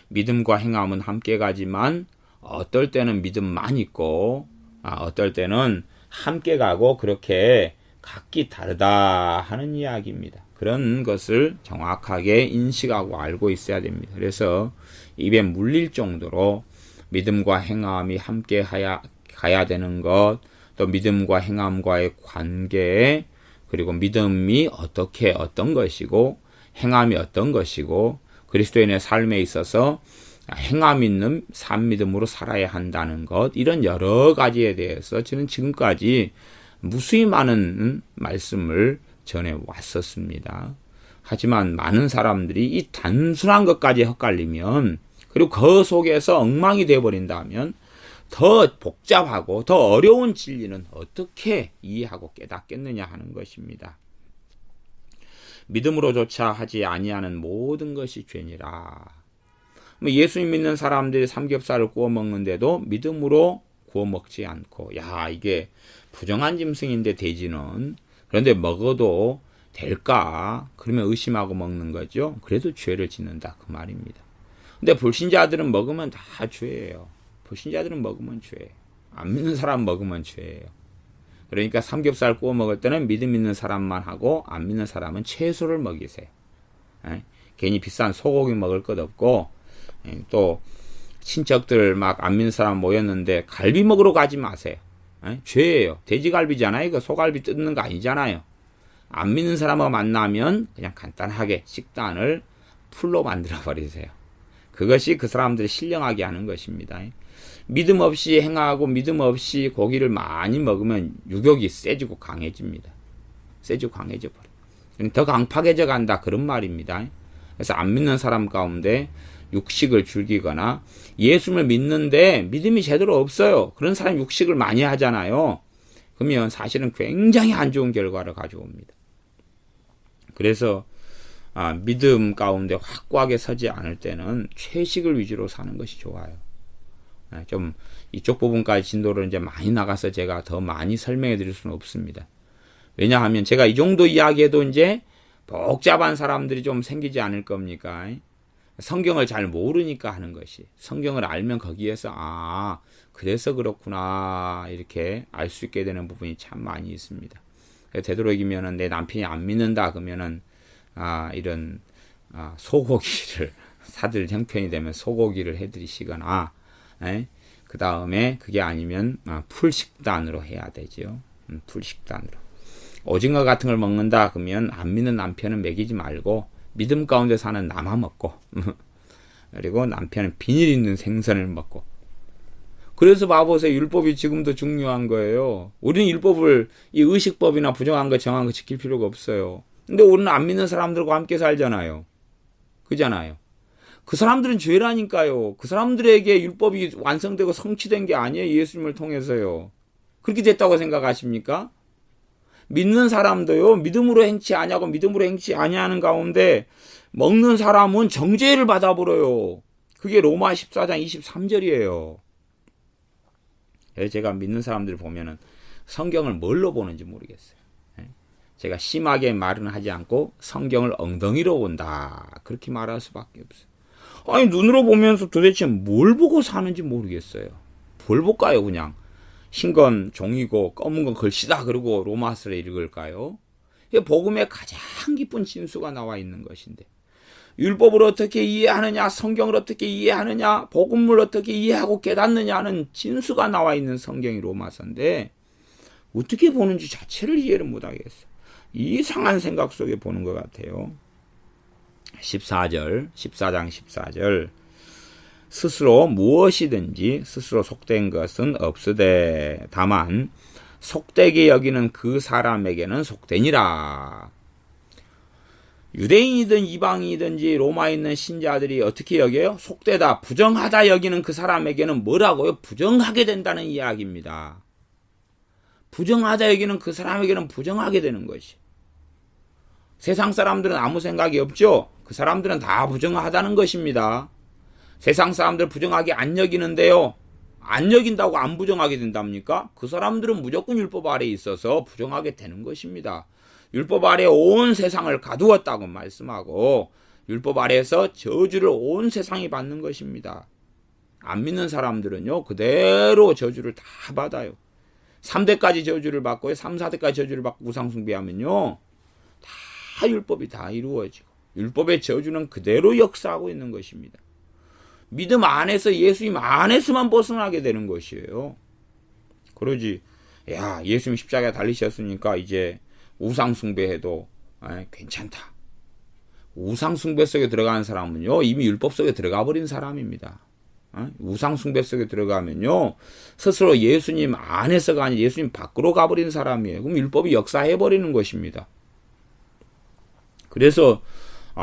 Speaker 1: 믿음과 행함은 함께 가지만 어떨 때는 믿음만 있고 어떨 때는 함께 가고 그렇게 각기 다르다 하는 이야기입니다. 그런 것을 정확하게 인식하고 알고 있어야 됩니다. 그래서 입에 물릴 정도로 믿음과 행함이 함께 가야 되는 것, 또 믿음과 행함과의 관계, 그리고 믿음이 어떤 것이고 행함이 어떤 것이고 그리스도인의 삶에 있어서 행함 있는 산 믿음으로 살아야 한다는 것, 이런 여러 가지에 대해서 저는 지금까지 무수히 많은 말씀을 전해 왔었습니다. 하지만 많은 사람들이 이 단순한 것까지 헷갈리면, 그리고 그 속에서 엉망이 되어버린다면 더 복잡하고 더 어려운 진리는 어떻게 이해하고 깨닫겠느냐 하는 것입니다. 믿음으로조차 하지 아니하는 모든 것이 죄니라. 예수님 믿는 사람들이 삼겹살을 구워 먹는데도 믿음으로 구워 먹지 않고, 야, 이게 부정한 짐승인데 돼지는, 그런데 먹어도 될까? 그러면 의심하고 먹는 거죠. 그래도 죄를 짓는다 그 말입니다. 근데 불신자들은 먹으면 다 죄예요. 불신자들은 먹으면 죄예요. 안 믿는 사람 먹으면 죄예요. 그러니까 삼겹살 구워 먹을 때는 믿음 있는 사람만 하고 안 믿는 사람은 채소를 먹이세요. 괜히 비싼 소고기 먹을 것 없고, 또 친척들 막 안 믿는 사람 모였는데 갈비 먹으러 가지 마세요. 죄예요. 돼지갈비잖아요. 이거 소갈비 뜯는 거 아니잖아요. 안 믿는 사람하고 만나면 그냥 간단하게 식단을 풀로 만들어 버리세요. 그것이 그 사람들을 신령하게 하는 것입니다. 믿음 없이 행하고 믿음 없이 고기를 많이 먹으면 유혹이 세지고 강해집니다. 세지고 강해져 버려요. 더 강팍해져 간다, 그런 말입니다. 그래서 안 믿는 사람 가운데 육식을 즐기거나 예수를 믿는데 믿음이 제대로 없어요. 그런 사람 육식을 많이 하잖아요. 그러면 사실은 굉장히 안 좋은 결과를 가져옵니다. 그래서 믿음 가운데 확고하게 서지 않을 때는 채식을 위주로 사는 것이 좋아요. 좀 이쪽 부분까지 진도를 이제 많이 나가서 제가 더 많이 설명해 드릴 수는 없습니다. 왜냐하면 제가 이 정도 이야기해도 이제 복잡한 사람들이 좀 생기지 않을 겁니까? 성경을 잘 모르니까 하는 것이. 성경을 알면 거기에서 그래서 그렇구나 이렇게 알 수 있게 되는 부분이 참 많이 있습니다. 되도록이면은 내 남편이 안 믿는다 그러면은 이런 소고기를 사들 형편이 되면 소고기를 해드리시거나, 그 다음에 그게 아니면 풀식단으로 해야 되죠. 풀식단으로. 오징어 같은 걸 먹는다 그러면 안 믿는 남편은 먹이지 말고 믿음 가운데 사는 나만 먹고 그리고 남편은 비닐 있는 생선을 먹고. 그래서 봐보세요. 율법이 지금도 중요한 거예요. 우리는 율법을 이 의식법이나 부정한 거 정한 거 지킬 필요가 없어요. 근데 우리는 안 믿는 사람들과 함께 살잖아요. 그잖아요. 그 사람들은 죄라니까요. 그 사람들에게 율법이 완성되고 성취된 게 아니에요. 예수님을 통해서요. 그렇게 됐다고 생각하십니까? 믿는 사람도요, 믿음으로 행치 아니하고 믿음으로 행치 아니하는 가운데 먹는 사람은 정죄를 받아버려요. 그게 로마 14장 23절이에요. 제가 믿는 사람들 보면은 성경을 뭘로 보는지 모르겠어요. 제가 심하게 말은 하지 않고 성경을 엉덩이로 본다, 그렇게 말할 수밖에 없어요. 아니, 눈으로 보면서 도대체 뭘 보고 사는지 모르겠어요. 뭘 볼까요? 그냥 흰 건 종이고 검은 건 글씨다 그러고 로마서를 읽을까요? 복음의 가장 깊은 진수가 나와 있는 것인데, 율법을 어떻게 이해하느냐, 성경을 어떻게 이해하느냐, 복음을 어떻게 이해하고 깨닫느냐는 진수가 나와 있는 성경이 로마서인데 어떻게 보는지 자체를 이해를 못하겠어요. 이상한 생각 속에 보는 것 같아요. 14장 14절. 스스로 무엇이든지 스스로 속된 것은 없으되 다만 속되게 여기는 그 사람에게는 속되니라. 유대인이든 이방인이든지 로마에 있는 신자들이 어떻게 여겨요? 속되다, 부정하다 여기는 그 사람에게는 뭐라고요? 부정하게 된다는 이야기입니다. 부정하다 여기는 그 사람에게는 부정하게 되는 것이. 세상 사람들은 아무 생각이 없죠? 그 사람들은 다 부정하다는 것입니다. 세상 사람들 부정하게 안 여기는데요, 안 여긴다고 안 부정하게 된답니까? 그 사람들은 무조건 율법 아래에 있어서 부정하게 되는 것입니다. 율법 아래에 온 세상을 가두었다고 말씀하고 율법 아래에서 저주를 온 세상이 받는 것입니다. 안 믿는 사람들은요, 그대로 저주를 다 받아요. 3대까지 저주를 받고요, 3, 4대까지 저주를 받고 우상숭배하면요, 다 율법이 다 이루어지고 율법의 저주는 그대로 역사하고 있는 것입니다. 믿음 안에서, 예수님 안에서만 벗어나게 되는 것이에요. 그러지, 야, 예수님 십자가에 달리셨으니까 이제 우상숭배해도 괜찮다. 우상숭배 속에 들어가는 사람은요, 이미 율법 속에 들어가 버린 사람입니다. 우상숭배 속에 들어가면요, 스스로 예수님 안에서가 아니라 예수님 밖으로 가버린 사람이에요. 그럼 율법이 역사해버리는 것입니다. 그래서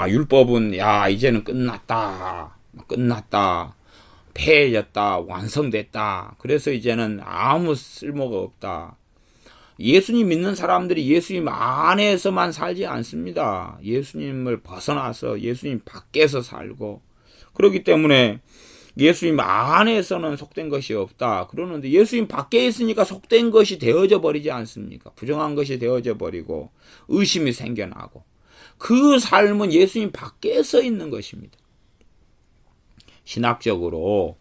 Speaker 1: 율법은 이제는 끝났다, 폐해졌다, 완성됐다, 그래서 이제는 아무 쓸모가 없다. 예수님 믿는 사람들이 예수님 안에서만 살지 않습니다. 예수님을 벗어나서 예수님 밖에서 살고, 그렇기 때문에 예수님 안에서는 속된 것이 없다 그러는데, 예수님 밖에 있으니까 속된 것이 되어져 버리지 않습니까? 부정한 것이 되어져 버리고 의심이 생겨나고, 그 삶은 예수님 밖에서 있는 것입니다. 신학적으로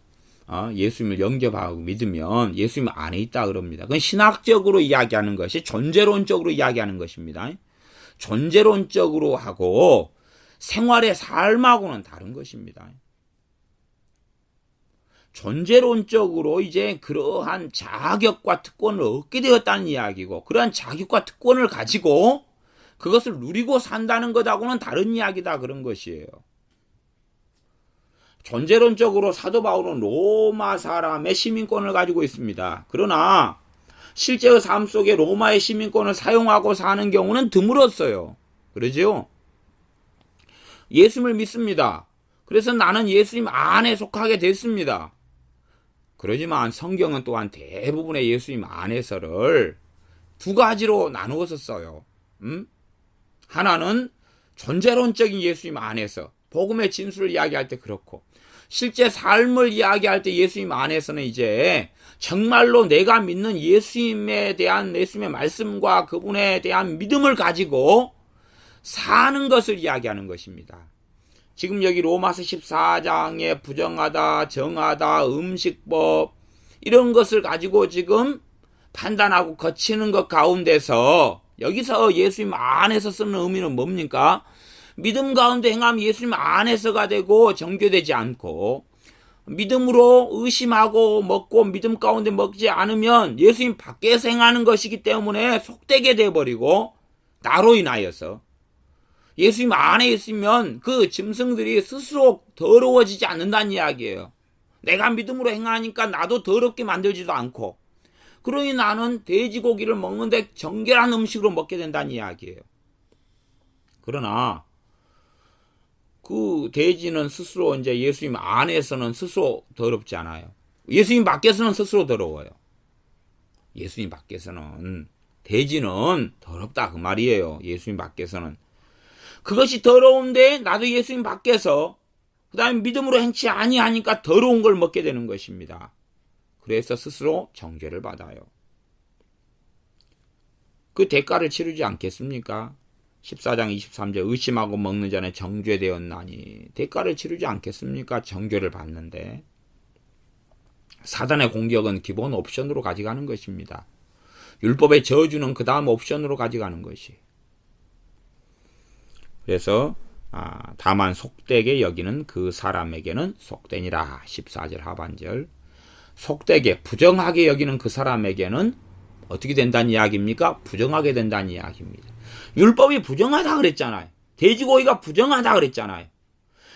Speaker 1: 예수님을 영접하고 믿으면 예수님 안에 있다 그럽니다. 그건 신학적으로 이야기하는 것이 존재론적으로 이야기하는 것입니다. 존재론적으로 하고 생활의 삶하고는 다른 것입니다. 존재론적으로 이제 그러한 자격과 특권을 얻게 되었다는 이야기고, 그러한 자격과 특권을 가지고 그것을 누리고 산다는 것하고는 다른 이야기다 그런 것이에요. 존재론적으로 사도 바울은 로마 사람의 시민권을 가지고 있습니다. 그러나 실제의 삶 속에 로마의 시민권을 사용하고 사는 경우는 드물었어요. 그러죠? 예수님을 믿습니다. 그래서 나는 예수님 안에 속하게 됐습니다. 그러지만 성경은 또한 대부분의 예수님 안에서를 두 가지로 나누어서 써요. 하나는 존재론적인 예수님 안에서 복음의 진술을 이야기할 때 그렇고, 실제 삶을 이야기할 때 예수님 안에서는 이제 정말로 내가 믿는 예수님에 대한 예수님의 말씀과 그분에 대한 믿음을 가지고 사는 것을 이야기하는 것입니다. 지금 여기 로마서 14장에 부정하다, 정하다, 음식법 이런 것을 가지고 지금 판단하고 거치는 것 가운데서 여기서 예수님 안에서 쓰는 의미는 뭡니까? 믿음 가운데 행하면 예수님 안에서가 되고 정죄되지 않고, 믿음으로 의심하고 먹고 믿음 가운데 먹지 않으면 예수님 밖에서 행하는 것이기 때문에 속되게 되어버리고, 나로 인하여서 예수님 안에 있으면 그 짐승들이 스스로 더러워지지 않는다는 이야기예요. 내가 믿음으로 행하니까 나도 더럽게 만들지도 않고, 그러니 나는 돼지고기를 먹는데 정결한 음식으로 먹게 된다는 이야기예요. 그러나 그 돼지는 스스로 이제 예수님 안에서는 스스로 더럽지 않아요. 예수님 밖에서는 스스로 더러워요. 예수님 밖에서는, 돼지는 더럽다 그 말이에요. 예수님 밖에서는. 그것이 더러운데 나도 예수님 밖에서 그 다음에 믿음으로 행치 아니하니까 더러운 걸 먹게 되는 것입니다. 그래서 스스로 정죄를 받아요. 그 대가를 치르지 않겠습니까? 14장 23절 의심하고 먹는 자는 정죄되었나니, 대가를 치르지 않겠습니까? 정죄를 받는데. 사단의 공격은 기본 옵션으로 가져가는 것입니다. 율법의 저주는 그 다음 옵션으로 가져가는 것이. 그래서 다만 속되게 여기는 그 사람에게는 속되니라. 14절 하반절. 속되게 부정하게 여기는 그 사람에게는 어떻게 된다는 이야기입니까? 부정하게 된다는 이야기입니다. 율법이 부정하다 그랬잖아요. 돼지고기가 부정하다 그랬잖아요.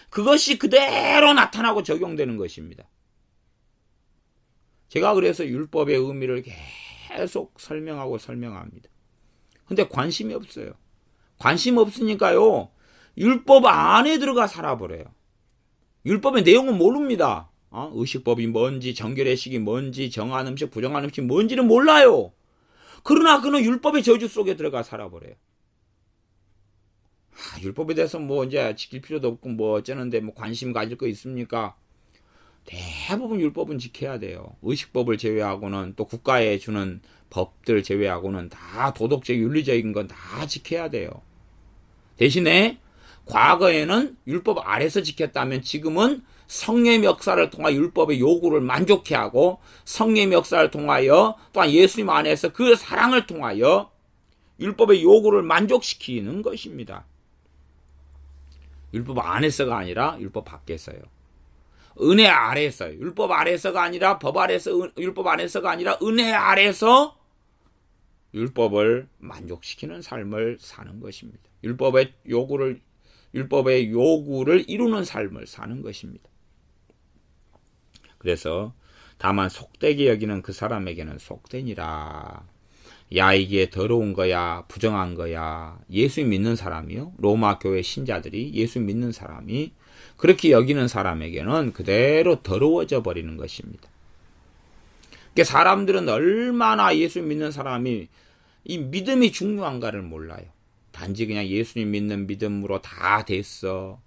Speaker 1: 그것이 그대로 나타나고 적용되는 것입니다. 제가 그래서 율법의 의미를 계속 설명합니다. 근데 관심이 없어요. 관심 없으니까요, 율법 안에 들어가 살아버려요. 율법의 내용은 모릅니다. 의식법이 뭔지, 정결의식이 뭔지, 정한 음식, 부정한 음식 뭔지는 몰라요. 그러나 그는 율법의 저주 속에 들어가 살아버려요. 율법에 대해서 뭐 이제 지킬 필요도 없고 뭐 어쩌는데 뭐 관심 가질 거 있습니까? 대부분 율법은 지켜야 돼요. 의식법을 제외하고는, 또 국가에 주는 법들 제외하고는 다 도덕적, 윤리적인 건 다 지켜야 돼요. 대신에 과거에는 율법 아래서 지켰다면 지금은 성령의 역사를 통하여 율법의 요구를 만족해 하고, 성령의 역사를 통하여 또한 예수님 안에서 그 사랑을 통하여 율법의 요구를 만족시키는 것입니다. 율법 안에서가 아니라 율법 밖에서요. 은혜 아래서요. 율법 아래서가 아니라 법 아래서, 율법 안에서가 아니라 은혜 아래서 율법을 만족시키는 삶을 사는 것입니다. 율법의 요구를 이루는 삶을 사는 것입니다. 그래서 다만 속되게 여기는 그 사람에게는 속되니라. 야, 이게 더러운 거야, 부정한 거야. 예수 믿는 사람이요, 로마 교회 신자들이 예수 믿는 사람이 그렇게 여기는 사람에게는 그대로 더러워져 버리는 것입니다. 그러니까 사람들은 얼마나 예수 믿는 사람이 이 믿음이 중요한가를 몰라요. 단지 그냥 예수님 믿는 믿음으로 다 됐어,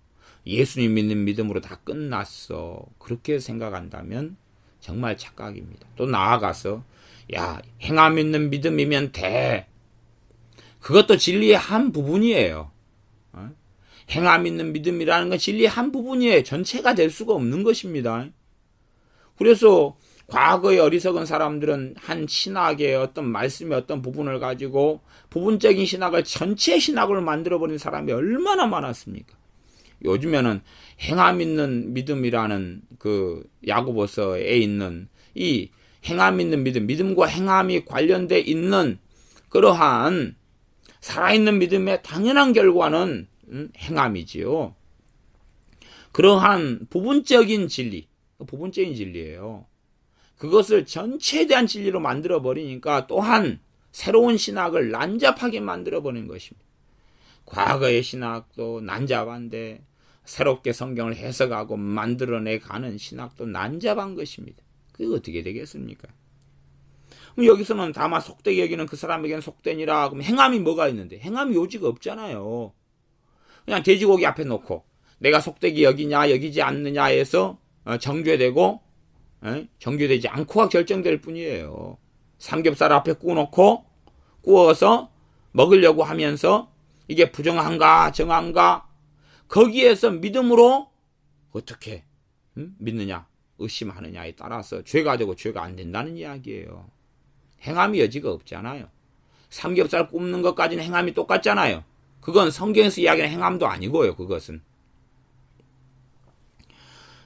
Speaker 1: 예수님 믿는 믿음으로 다 끝났어, 그렇게 생각한다면 정말 착각입니다. 또 나아가서 야, 행함 있는 믿음이면 돼. 그것도 진리의 한 부분이에요. 행함 있는 믿음이라는 건 진리의 한 부분이에요. 전체가 될 수가 없는 것입니다. 그래서 과거의 어리석은 사람들은 한 신학의 어떤 말씀의 어떤 부분을 가지고 부분적인 신학을 전체 신학을 만들어버린 사람이 얼마나 많았습니까? 요즘에는 행함 있는 믿음이라는 그 야고보서에 있는 이 행함 있는 믿음, 믿음과 행함이 관련돼 있는 그러한 살아있는 믿음의 당연한 결과는 행함이지요. 그러한 부분적인 진리예요. 그것을 전체에 대한 진리로 만들어버리니까 또한 새로운 신학을 난잡하게 만들어버리는 것입니다. 과거의 신학도 난잡한데 새롭게 성경을 해석하고 만들어내가는 신학도 난잡한 것입니다. 그게 어떻게 되겠습니까? 그럼 여기서는 다만 속되게 여기는 그 사람에게는 속되니라. 그럼 행함이 뭐가 있는데? 행함이 요지가 없잖아요. 그냥 돼지고기 앞에 놓고 내가 속되게 여기냐 여기지 않느냐 해서 정죄되고 정죄되지 않고가 결정될 뿐이에요. 삼겹살 앞에 구워서 먹으려고 하면서 이게 부정한가 정한가 거기에서 믿음으로 어떻게 믿느냐 의심하느냐에 따라서 죄가 되고 죄가 안 된다는 이야기예요. 행함이 여지가 없잖아요. 삼겹살 굽는 것까지는 행함이 똑같잖아요. 그건 성경에서 이야기하는 행함도 아니고요. 그것은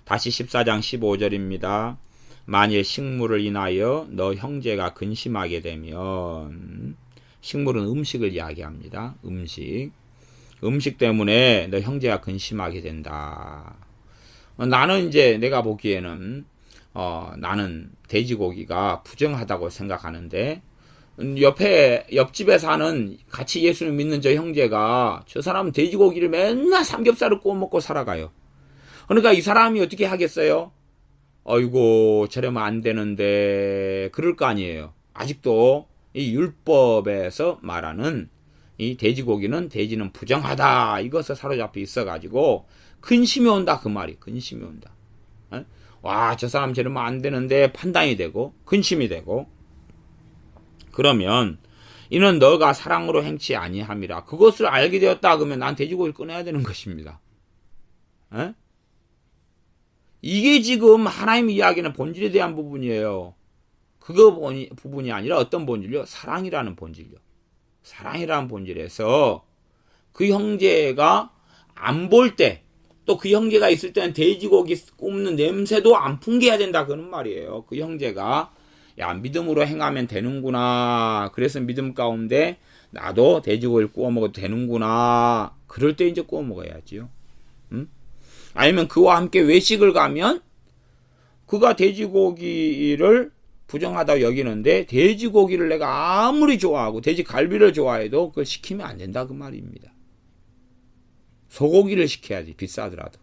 Speaker 1: 다시 14장 15절입니다. 만일 식물을 인하여 너 형제가 근심하게 되면, 식물은 음식을 이야기합니다. 음식 때문에 너 형제가 근심하게 된다. 나는 이제 내가 보기에는 나는 돼지고기가 부정하다고 생각하는데 옆집에 사는 같이 예수를 믿는 저 형제가 저 사람은 돼지고기를 맨날 삼겹살을 구워 먹고 살아가요. 그러니까 이 사람이 어떻게 하겠어요? 어이고 저러면 안 되는데 그럴 거 아니에요. 아직도 이 율법에서 말하는 이 돼지는 부정하다 이것에 사로잡혀 있어가지고 근심이 온다 그 말이. 근심이 온다. 와 저 사람 저러면 안 되는데 판단이 되고 근심이 되고 그러면 이는 너가 사랑으로 행치 아니함이라. 그것을 알게 되었다 그러면 난 돼지고기를 끊어야 되는 것입니다. 이게 지금 하나님 이야기는 본질에 대한 부분이에요. 그거 부분이 아니라 어떤 본질이요? 사랑이라는 본질이요. 사랑이라는 본질에서 그 형제가 안 볼 때, 또 그 형제가 있을 때는 돼지고기 굽는 냄새도 안 풍겨야 된다 그런 말이에요. 그 형제가 야 믿음으로 행하면 되는구나. 그래서 믿음 가운데 나도 돼지고기를 구워 먹어도 되는구나. 그럴 때 이제 구워 먹어야지요. 아니면 그와 함께 외식을 가면 그가 돼지고기를 부정하다고 여기는데 돼지고기를 내가 아무리 좋아하고 돼지갈비를 좋아해도 그걸 시키면 안 된다 그 말입니다. 소고기를 시켜야지 비싸더라도.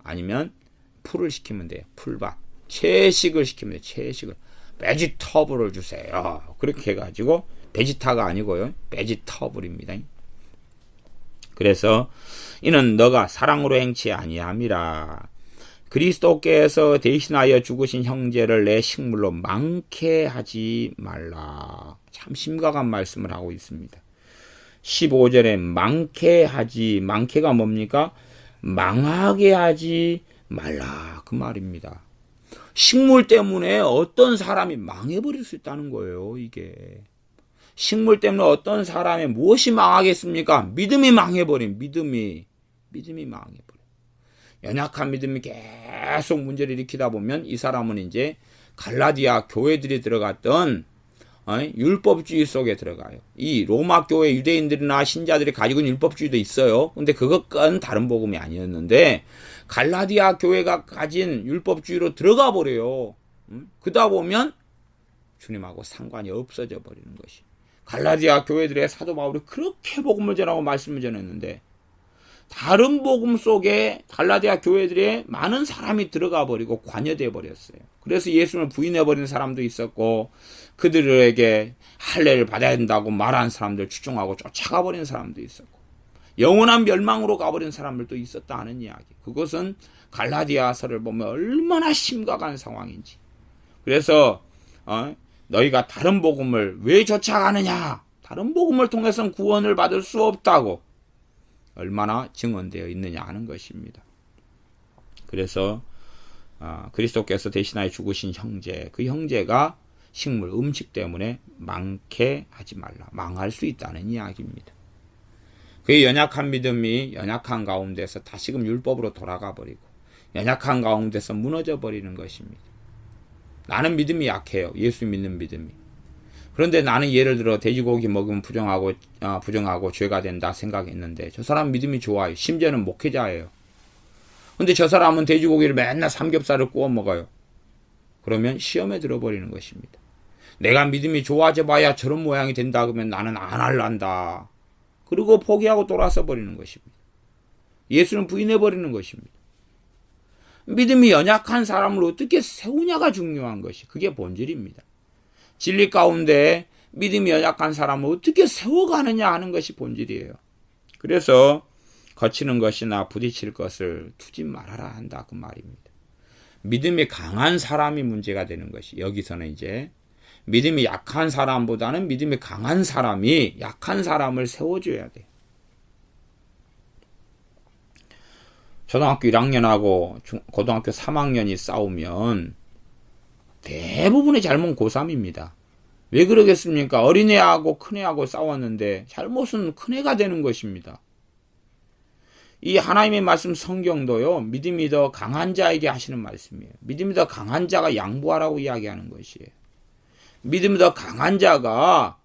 Speaker 1: 아니면 풀을 시키면 돼요. 풀밥. 채식을 시키면 돼요. 채식을. 베지터블을 주세요. 그렇게 해가지고 베지타가 아니고요. 베지터블입니다. 그래서 이는 너가 사랑으로 행치 아니함이라. 그리스도께서 대신하여 죽으신 형제를 내 식물로 망케 하지 말라. 참 심각한 말씀을 하고 있습니다. 15절에 망케가 뭡니까? 망하게 하지 말라 그 말입니다. 식물 때문에 어떤 사람이 망해버릴 수 있다는 거예요. 이게 식물 때문에 어떤 사람의 무엇이 망하겠습니까? 믿음이 망해버린 믿음이 망해버려. 연약한 믿음이 계속 문제를 일으키다 보면 이 사람은 이제 갈라디아 교회들이 들어갔던 율법주의 속에 들어가요. 이 로마 교회 유대인들이나 신자들이 가지고 있는 율법주의도 있어요. 근데 그것과는 다른 복음이 아니었는데 갈라디아 교회가 가진 율법주의로 들어가 버려요. 그러다 보면 주님하고 상관이 없어져 버리는 것이. 갈라디아 교회들의 사도 바울이 그렇게 복음을 전하고 말씀을 전했는데 다른 복음 속에 갈라디아 교회들의 많은 사람이 들어가 버리고 관여돼 버렸어요. 그래서 예수를 부인해 버리는 사람도 있었고 그들에게 할례를 받아야 된다고 말한 사람들 추종하고 쫓아가 버리는 사람도 있었고 영원한 멸망으로 가버린 사람들도 있었다 하는 이야기. 그것은 갈라디아서를 보면 얼마나 심각한 상황인지. 그래서 너희가 다른 복음을 왜 쫓아가느냐? 다른 복음을 통해서는 구원을 받을 수 없다고 얼마나 증언되어 있느냐 하는 것입니다. 그래서 그리스도께서 대신하여 죽으신 형제, 그 형제가 식물, 음식 때문에 망케 하지 말라. 망할 수 있다는 이야기입니다. 그의 연약한 믿음이 연약한 가운데서 다시금 율법으로 돌아가 버리고 연약한 가운데서 무너져 버리는 것입니다. 나는 믿음이 약해요. 예수 믿는 믿음이. 그런데 나는 예를 들어 돼지고기 먹으면 부정하고 죄가 된다 생각했는데 저 사람 믿음이 좋아요. 심지어는 목회자예요. 근데 저 사람은 돼지고기를 맨날 삼겹살을 구워 먹어요. 그러면 시험에 들어버리는 것입니다. 내가 믿음이 좋아져 봐야 저런 모양이 된다 그러면 나는 안 할란다. 그리고 포기하고 돌아서 버리는 것입니다. 예수는 부인해 버리는 것입니다. 믿음이 연약한 사람을 어떻게 세우냐가 중요한 것이 그게 본질입니다. 진리 가운데 믿음이 연약한 사람을 어떻게 세워가느냐 하는 것이 본질이에요. 그래서 거치는 것이나 부딪힐 것을 두지 말아라 한다 그 말입니다. 믿음이 강한 사람이 문제가 되는 것이 여기서는 이제 믿음이 약한 사람보다는 믿음이 강한 사람이 약한 사람을 세워줘야 돼. 초등학교 1학년하고 고등학교 3학년이 싸우면 대부분의 잘못은 고3입니다. 왜 그러겠습니까? 어린애하고 큰애하고 싸웠는데 잘못은 큰애가 되는 것입니다. 이 하나님의 말씀 성경도요. 믿음이 더 강한 자에게 하시는 말씀이에요. 믿음이 더 강한 자가 양보하라고 이야기하는 것이에요. 믿음이 더 강한 자가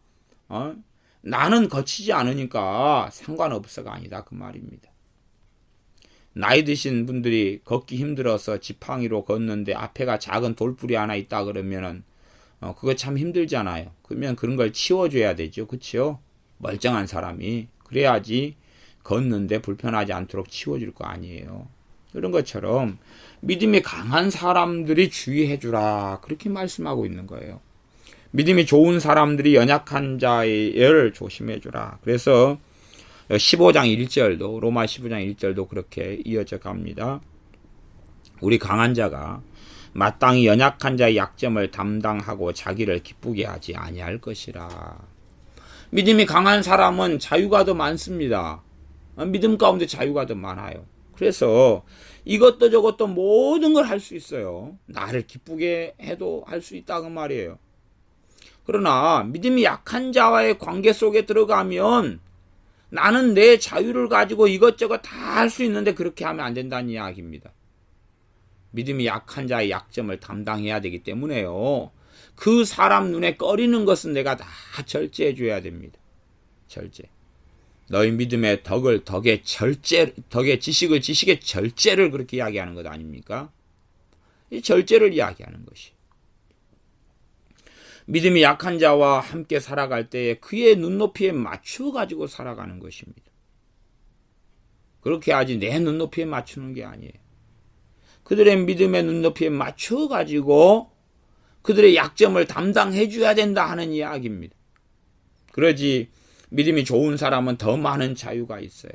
Speaker 1: 나는 거치지 않으니까 상관없어가 아니다 그 말입니다. 나이 드신 분들이 걷기 힘들어서 지팡이로 걷는데 앞에가 작은 돌불이 하나 있다 그러면은 그거 참 힘들잖아요. 그러면 그런 걸 치워줘야 되죠. 그렇죠? 멀쩡한 사람이 그래야지 걷는데 불편하지 않도록 치워줄 거 아니에요. 그런 것처럼 믿음이 강한 사람들이 주의해주라 그렇게 말씀하고 있는 거예요. 믿음이 좋은 사람들이 연약한 자를 조심해주라. 그래서 15장 1절도 로마 15장 1절도 그렇게 이어져 갑니다. 우리 강한 자가 마땅히 연약한 자의 약점을 담당하고 자기를 기쁘게 하지 아니할 것이라. 믿음이 강한 사람은 자유가 더 많습니다. 믿음 가운데 자유가 더 많아요. 그래서 이것도 저것도 모든 걸 할 수 있어요. 나를 기쁘게 해도 할 수 있다 그 말이에요. 그러나 믿음이 약한 자와의 관계 속에 들어가면 나는 내 자유를 가지고 이것저것 다 할 수 있는데 그렇게 하면 안 된다는 이야기입니다. 믿음이 약한 자의 약점을 담당해야 되기 때문에요. 그 사람 눈에 꺼리는 것은 내가 다 절제해 줘야 됩니다. 절제. 너희 믿음의 덕을 덕의 절제, 덕의 지식을 지식의 절제를 그렇게 이야기하는 것 아닙니까? 이 절제를 이야기하는 것이. 믿음이 약한 자와 함께 살아갈 때에 그의 눈높이에 맞추어 가지고 살아가는 것입니다. 그렇게 하지 내 눈높이에 맞추는 게 아니에요. 그들의 믿음의 눈높이에 맞추어 가지고 그들의 약점을 담당해 줘야 된다 하는 이야기입니다. 그러지 믿음이 좋은 사람은 더 많은 자유가 있어요.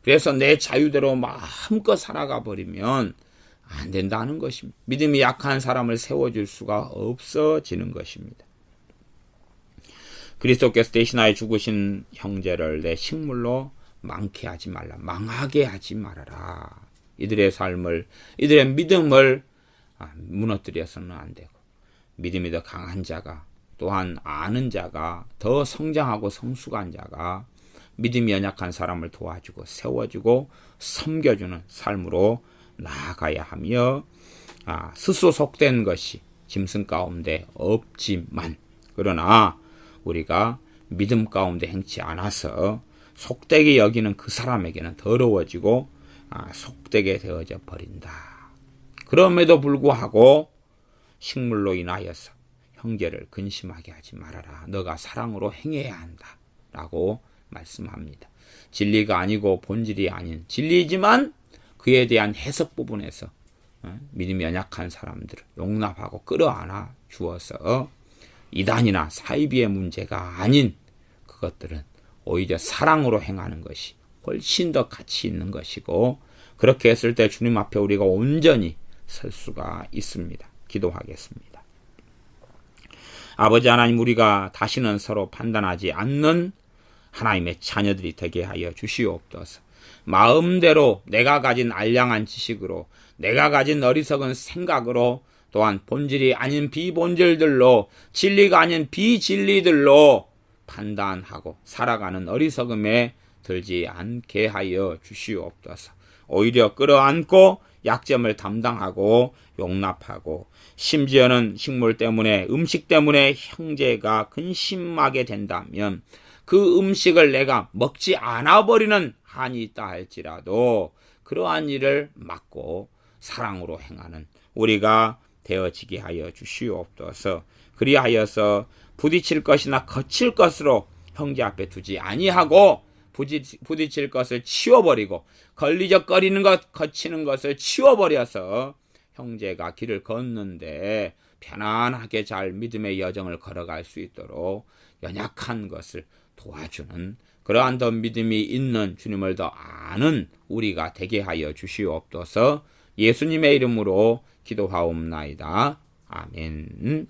Speaker 1: 그래서 내 자유대로 마음껏 살아가 버리면 안 된다는 것입니다. 믿음이 약한 사람을 세워줄 수가 없어지는 것입니다. 그리스도께서 대신하여 죽으신 형제를 내 식물로 망케 하지 말라. 망하게 하지 말아라. 이들의 삶을, 이들의 믿음을 무너뜨려서는 안 되고 믿음이 더 강한 자가 또한 아는 자가 더 성장하고 성숙한 자가 믿음이 연약한 사람을 도와주고 세워주고 섬겨주는 삶으로 나아가야 하며 스스로 속된 것이 짐승 가운데 없지만 그러나 우리가 믿음 가운데 행치 않아서 속되게 여기는 그 사람에게는 더러워지고 속되게 되어져 버린다. 그럼에도 불구하고 식물로 인하여서 형제를 근심하게 하지 말아라. 너가 사랑으로 행해야 한다. 라고 말씀합니다. 진리가 아니고 본질이 아닌 진리이지만 그에 대한 해석 부분에서 믿음이 연약한 사람들을 용납하고 끌어안아 주어서 이단이나 사이비의 문제가 아닌 그것들은 오히려 사랑으로 행하는 것이 훨씬 더 가치 있는 것이고 그렇게 했을 때 주님 앞에 우리가 온전히 설 수가 있습니다. 기도하겠습니다. 아버지 하나님, 우리가 다시는 서로 판단하지 않는 하나님의 자녀들이 되게 하여 주시옵소서. 마음대로 내가 가진 알량한 지식으로 내가 가진 어리석은 생각으로 또한 본질이 아닌 비본질들로 진리가 아닌 비진리들로 판단하고 살아가는 어리석음에 들지 않게 하여 주시옵소서. 오히려 끌어안고 약점을 담당하고 용납하고 심지어는 식물 때문에 음식 때문에 형제가 근심하게 된다면 그 음식을 내가 먹지 않아 버리는 한이 있다 할지라도 그러한 일을 막고 사랑으로 행하는 우리가 되어지게 하여 주시옵소서. 그리하여서 부딪힐 것이나 거칠 것으로 형제 앞에 두지 아니하고 부딪힐 것을 치워버리고 걸리적거리는 것 거치는 것을 치워버려서 형제가 길을 걷는데 편안하게 잘 믿음의 여정을 걸어갈 수 있도록 연약한 것을 도와주는 그러한 더 믿음이 있는 주님을 더 아는 우리가 되게 하여 주시옵소서. 예수님의 이름으로 기도하옵나이다. 아멘.